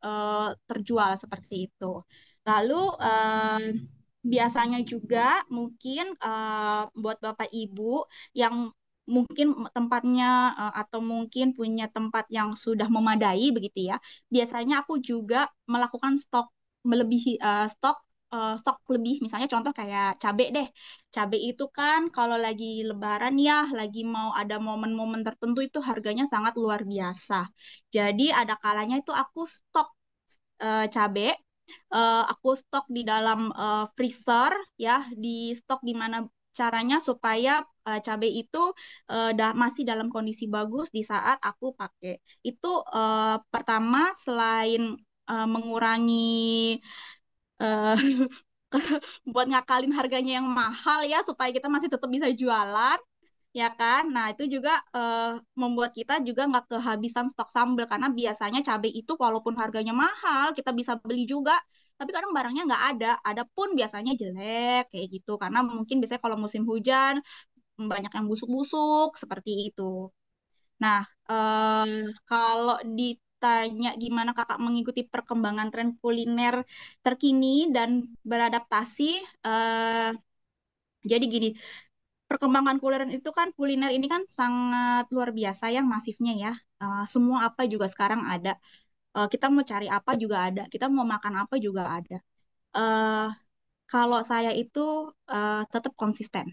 terjual seperti itu. Lalu biasanya juga mungkin buat Bapak Ibu yang mungkin tempatnya atau mungkin punya tempat yang sudah memadai begitu ya. Biasanya aku juga melakukan stok melebihi stok lebih, misalnya contoh kayak cabai deh. Cabai itu kan kalau lagi lebaran ya, lagi mau ada momen-momen tertentu itu harganya sangat luar biasa. Jadi ada kalanya itu aku stok cabai, aku stok di dalam freezer ya, di stok gimana caranya supaya cabai itu masih dalam kondisi bagus di saat aku pakai. Itu pertama selain mengurangi eh, buat ngakalin harganya yang mahal ya supaya kita masih tetap bisa jualan ya kan. Nah itu juga membuat kita juga nggak kehabisan stok sambal karena biasanya cabai itu walaupun harganya mahal kita bisa beli juga, tapi kadang barangnya nggak ada pun biasanya jelek kayak gitu karena mungkin biasanya kalau musim hujan banyak yang busuk-busuk seperti itu. Nah, kalau ditanya gimana kakak mengikuti perkembangan tren kuliner terkini dan beradaptasi, jadi gini, perkembangan kuliner ini kan sangat luar biasa ya masifnya ya. Semua apa juga sekarang ada. Kita mau cari apa juga ada. Kita mau makan apa juga ada. Eh, Kalau saya itu tetap konsisten,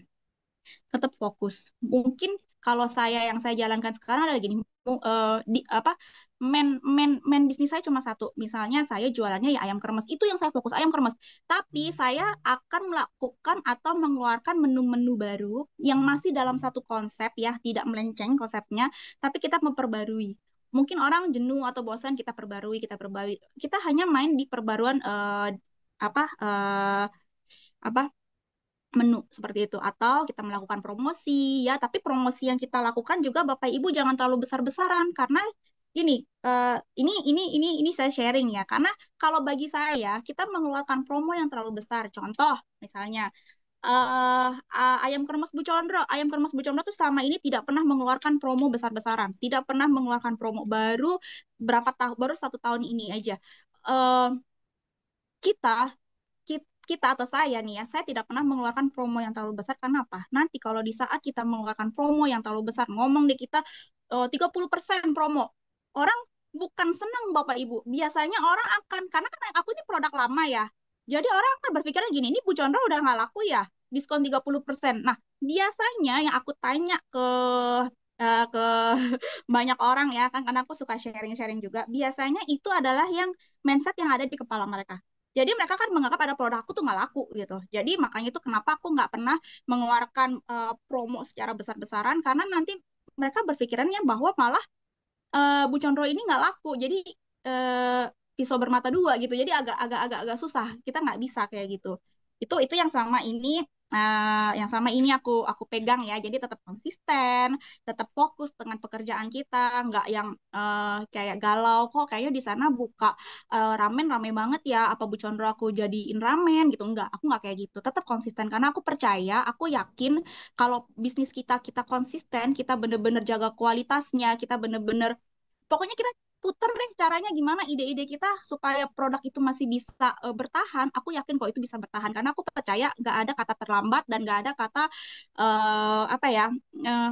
tetap fokus. Mungkin kalau yang saya jalankan sekarang adalah gini, di apa main bisnis saya cuma satu. Misalnya saya jualannya ya ayam kremes. Itu yang saya fokus ayam kremes. Tapi saya akan melakukan atau mengeluarkan menu-menu baru yang masih dalam satu konsep ya, tidak melenceng konsepnya, tapi kita memperbarui. Mungkin orang jenuh atau bosan kita perbarui, kita perbarui. Kita hanya main di perbaruan apa eh, apa menu seperti itu atau kita melakukan promosi ya, tapi promosi yang kita lakukan juga Bapak Ibu jangan terlalu besar-besaran karena gini, ini saya sharing ya, karena kalau bagi saya kita mengeluarkan promo yang terlalu besar, contoh misalnya ayam kremes Bu Condro tuh selama ini tidak pernah mengeluarkan promo besar-besaran, tidak pernah mengeluarkan promo, baru baru 1 tahun ini aja. Eh, kita kita atau saya nih ya, saya tidak pernah mengeluarkan promo yang terlalu besar. Karena apa? Nanti kalau di saat kita mengeluarkan promo yang terlalu besar, ngomong deh kita 30% promo, orang bukan senang Bapak Ibu. Biasanya orang akan, karena kan aku ini produk lama ya, jadi orang akan berpikirnya gini, ini Bu Chandra udah nggak laku ya, diskon 30%. Nah, biasanya yang aku tanya ke banyak orang ya kan, karena aku suka sharing-sharing juga, biasanya itu adalah yang mindset yang ada di kepala mereka. Jadi mereka kan menganggap ada produk aku tuh nggak laku gitu. Jadi makanya itu kenapa aku nggak pernah mengeluarkan promo secara besar-besaran, karena nanti mereka berpikirannya bahwa malah Bu Condro ini nggak laku. Jadi eh, pisau bermata dua gitu. Jadi agak susah. Kita nggak bisa kayak gitu. Itu yang sama ini aku pegang ya. Jadi tetap konsisten, tetap fokus dengan pekerjaan kita, nggak yang kayak galau kok kayaknya di sana buka ramen rame banget ya. Apa Bu Condro aku jadiin ramen gitu? Enggak, aku nggak kayak gitu. Tetap konsisten karena aku percaya, aku yakin kalau bisnis kita konsisten, kita bener-bener jaga kualitasnya, kita bener-bener pokoknya kita puter deh caranya gimana ide-ide kita supaya produk itu masih bisa bertahan. Aku yakin kok itu bisa bertahan karena aku percaya nggak ada kata terlambat dan nggak ada kata apa ya,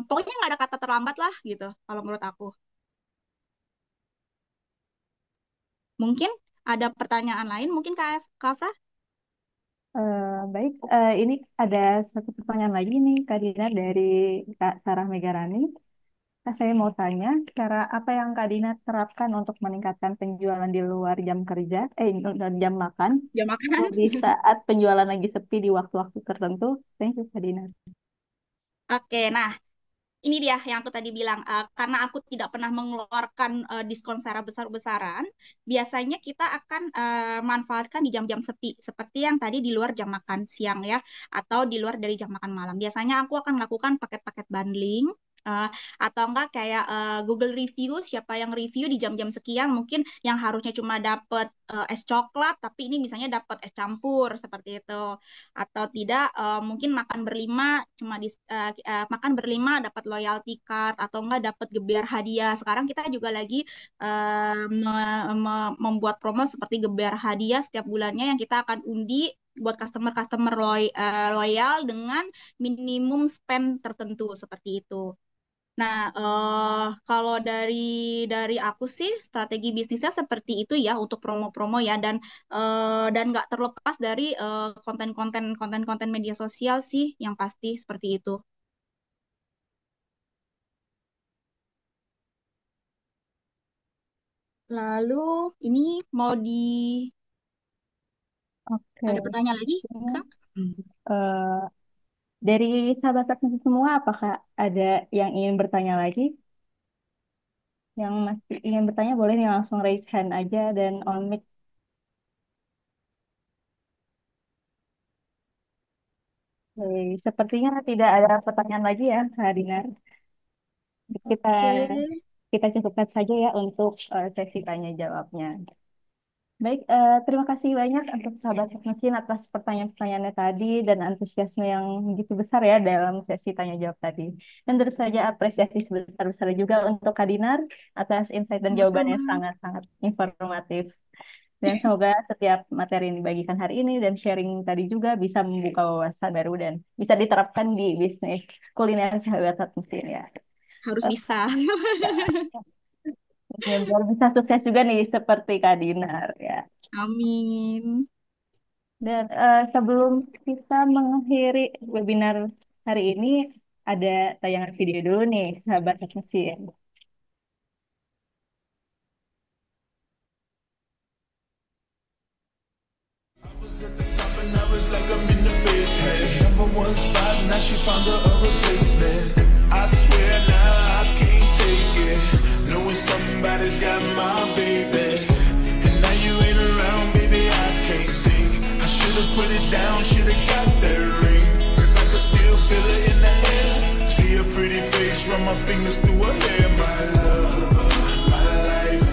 pokoknya nggak ada kata terlambat lah gitu kalau menurut aku. Mungkin ada pertanyaan lain mungkin Kak Afra? Baik, ini ada satu pertanyaan lagi nih, Kak Dina dari Kak Sarah Megarani. Saya mau tanya, cara apa yang Kak Dina terapkan untuk meningkatkan penjualan di luar jam kerja, jam makan, Jam makan. di saat penjualan lagi sepi di waktu-waktu tertentu? Thank you, Kak Dina. Oke, nah ini dia yang aku tadi bilang, karena aku tidak pernah mengeluarkan diskon secara besar-besaran, biasanya kita akan manfaatkan di jam-jam sepi, seperti yang tadi di luar jam makan siang ya, atau di luar dari jam makan malam. Biasanya aku akan lakukan paket-paket bundling, eh, atau enggak kayak Google review, siapa yang review di jam-jam sekian, mungkin yang harusnya cuma dapat es coklat, tapi ini misalnya dapat es campur, seperti itu. Atau tidak mungkin makan berlima cuma makan berlima dapat loyalty card atau enggak dapat geber hadiah. Sekarang kita juga lagi membuat promo seperti geber hadiah setiap bulannya yang kita akan undi buat customer-customer loyal dengan minimum spend tertentu seperti itu. Nah, kalau dari aku sih strategi bisnisnya seperti itu ya untuk promo-promo ya dan nggak terlepas dari konten-konten media sosial sih yang pasti seperti itu. Lalu ini mau Oke. ada pertanyaan lagi, Ini, Kak? eh, dari sahabat teknisi semua, apakah ada yang ingin bertanya lagi? Yang masih ingin bertanya boleh nih langsung raise hand aja dan on mic. Oke, sepertinya tidak ada pertanyaan lagi ya, Kak Dinar. Kita Oke, kita cukupkan saja ya untuk sesi tanya jawabnya. Baik, terima kasih banyak untuk sahabat mesin atas pertanyaan-pertanyaannya tadi dan antusiasme yang begitu besar ya dalam sesi tanya jawab tadi. Dan terus saja apresiasi sebesar-besarnya juga untuk Kak Dinar atas insight dan jawabannya sama-sama. sangat-sangat informatif. Dan semoga setiap materi yang dibagikan hari ini dan sharing tadi juga bisa membuka wawasan baru dan bisa diterapkan di bisnis kuliner sahabat mesin ya. Harus Eh, bisa. ya, ya, biar bisa sukses juga nih seperti Kak Dinar ya. Amin. Dan sebelum kita mengakhiri webinar hari ini, ada tayangan video dulu nih, sahabat mesin. And I was like I'm in the basement. Number one spot, now she found her a replacement. I swear now I can't take it. Knowing somebody's got my baby. And now you ain't around, baby, I can't think. I should've put it down, should've got that ring. Cause I could still feel it in the air. See a pretty face, run my fingers through her hair. My love, my life,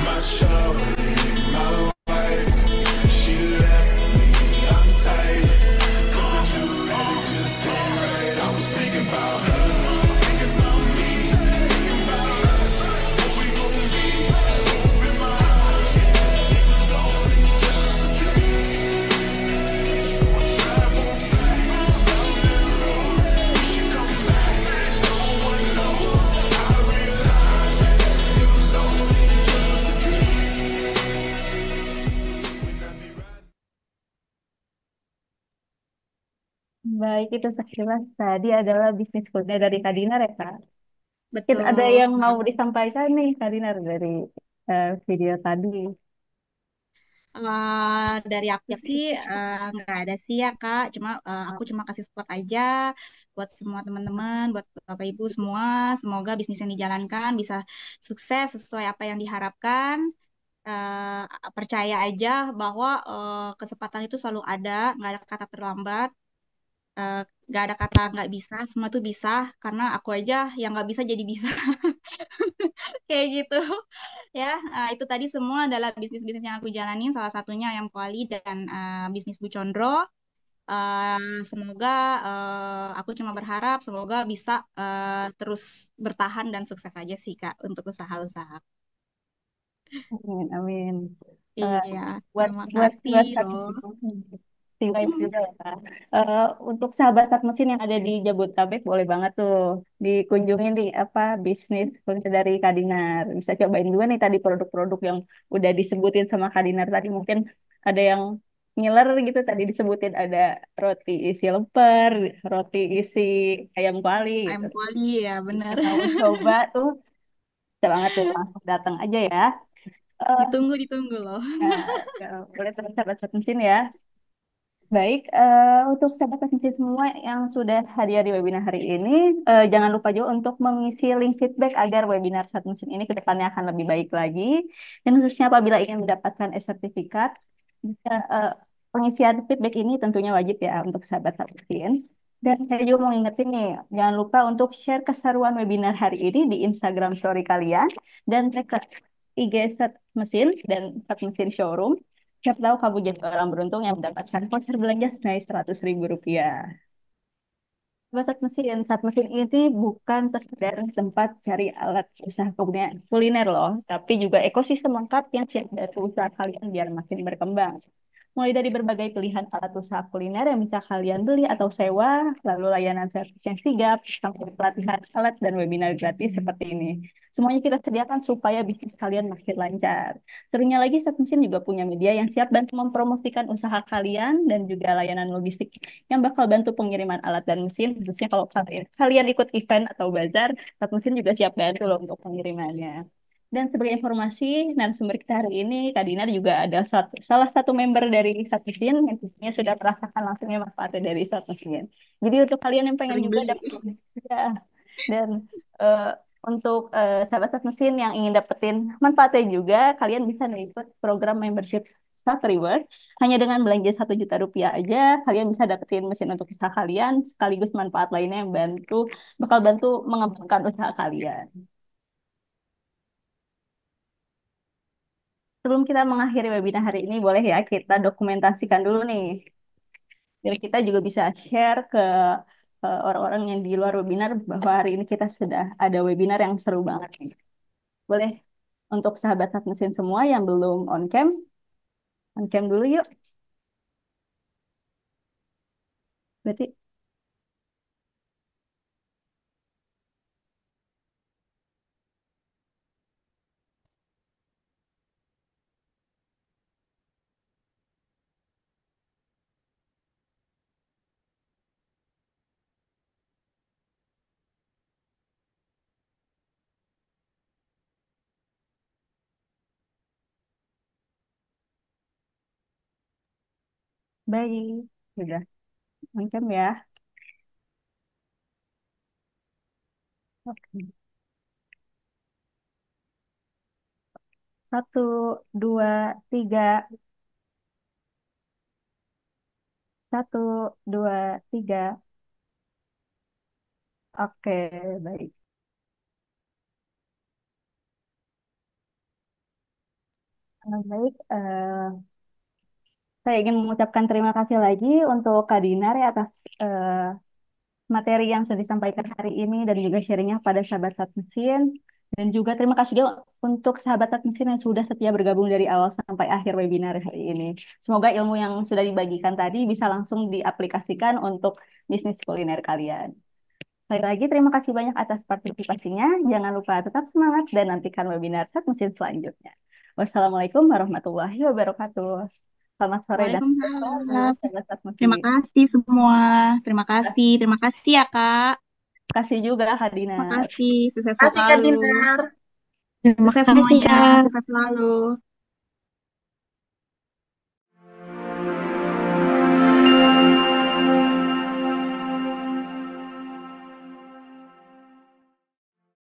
my shawty, my wife. She left me, I'm tight. Cause I knew that it just ain't right. I was thinking about her, thinking about me, thinking about us. What we gon' be, hope in my eyes. It was only just a dream. So I travel back down that road. We should come back, no one knows. I realized that it was only just a dream. Baik, itu sekilas tadi adalah bisnis kuliner dari Kak Dinar ya, Kak. Mungkin ada Betul. yang mau disampaikan nih, Kak Dinar, dari video tadi. Dari aku sih nggak ada sih ya Kak, aku cuma kasih support aja buat semua teman-teman, buat Bapak Ibu semua. Semoga bisnis yang dijalankan bisa sukses sesuai apa yang diharapkan. Eh, Percaya aja bahwa kesempatan itu selalu ada, nggak ada kata terlambat, eh, nggak ada kata nggak bisa, semua tuh bisa. Karena aku aja yang nggak bisa jadi bisa. Kayak gitu ya. Itu tadi semua adalah bisnis-bisnis yang aku jalanin, salah satunya Ayam Kuali dan bisnis Bu Condro. Semoga aku cuma berharap semoga bisa terus bertahan dan sukses aja sih Kak untuk usaha-usaha. Amin, amin. Eh, Iya, buat terima buat kasih buat loh. Singkain juga ya, Kak. Untuk sahabat sak mesin yang ada di Jabodetabek boleh banget tuh dikunjungi nih apa bisnis kuliner dari Kadinar. Bisa cobain juga nih tadi produk-produk yang udah disebutin sama Kadinar tadi. Mungkin ada yang ngiler gitu tadi disebutin ada roti isi lemper, roti isi ayam kuali gitu. Ayam Kuali ya benar. Mau coba tuh, bisa banget tuh langsung datang aja ya. Eh, Ditunggu loh. nah, boleh terus sahabat sak mesin ya. Baik, untuk sahabat teknisi semua yang sudah hadir di webinar hari ini, jangan lupa juga untuk mengisi link feedback agar webinar saat mesin ini ke depannya akan lebih baik lagi. Dan khususnya apabila ingin mendapatkan sertifikat, pengisian feedback ini tentunya wajib ya untuk sahabat saat mesin. Dan saya juga mau ingetin nih, jangan lupa untuk share keseruan webinar hari ini di Instagram Story kalian dan tag ke IG Saat Mesin dan Saat Mesin Showroom. Siapa tahu kamu jadi orang beruntung yang mendapatkan voucher belanja senilai Rp100.000. Saat mesin ini bukan sekedar tempat cari alat usaha kuliner loh, tapi juga ekosistem lengkap yang siap bantu usaha kalian biar makin berkembang. Mulai dari berbagai pilihan alat usaha kuliner yang bisa kalian beli atau sewa, lalu layanan servis yang sigap, sampai pelatihan alat dan webinar gratis seperti ini. Semuanya kita sediakan supaya bisnis kalian makin lancar. Serunya lagi, Saat Mesin juga punya media yang siap bantu mempromosikan usaha kalian dan juga layanan logistik yang bakal bantu pengiriman alat dan mesin, khususnya kalau kalian ikut event atau bazar, Saat Mesin juga siap bantu loh untuk pengirimannya. Dan sebagai informasi, narasumber kita hari ini, Kak Dinar juga ada salah satu member dari Saat Mesin yang tentunya sudah merasakan langsungnya manfaatnya dari Saat Mesin. Jadi untuk kalian yang pengen Sering juga beli. dapat, ya, dan eh, untuk sahabat Saat Mesin yang ingin dapetin manfaatnya juga, kalian bisa nih ikut program membership Saat Reward. Hanya dengan belanja Rp1 juta aja, kalian bisa dapetin mesin untuk usaha kalian, sekaligus manfaat lainnya yang bakal bantu mengembangkan usaha kalian. Sebelum kita mengakhiri webinar hari ini, boleh ya kita dokumentasikan dulu nih. Biar kita juga bisa share ke orang-orang yang di luar webinar bahwa hari ini kita sudah ada webinar yang seru banget nih. Boleh untuk sahabat Saat Mesin semua yang belum on cam dulu yuk. Berarti baik, sudah on cam ya. Oke. 1, 2, 3. 1, 2, 3. Oke, baik. Baik, saya ingin mengucapkan terima kasih lagi untuk Kak Dinar ya atas materi yang sudah disampaikan hari ini dan juga sharingnya pada sahabat Saat Mesin. Dan juga terima kasih juga untuk sahabat Saat Mesin yang sudah setia bergabung dari awal sampai akhir webinar hari ini. Semoga ilmu yang sudah dibagikan tadi bisa langsung diaplikasikan untuk bisnis kuliner kalian. Sekali lagi terima kasih banyak atas partisipasinya. Jangan lupa tetap semangat dan nantikan webinar Saat Mesin selanjutnya. Wassalamualaikum warahmatullahi wabarakatuh. Selamat sore dan Waalaikumsalam. sahabat Saat Mesin. Terima kasih semua. Terima kasih. Terima kasih ya, Kak. Terima kasih juga Kak Dinar. Terima kasih. Sukses Kasih Kak selalu. Dinar. Terima kasih semuanya. Sukses selalu.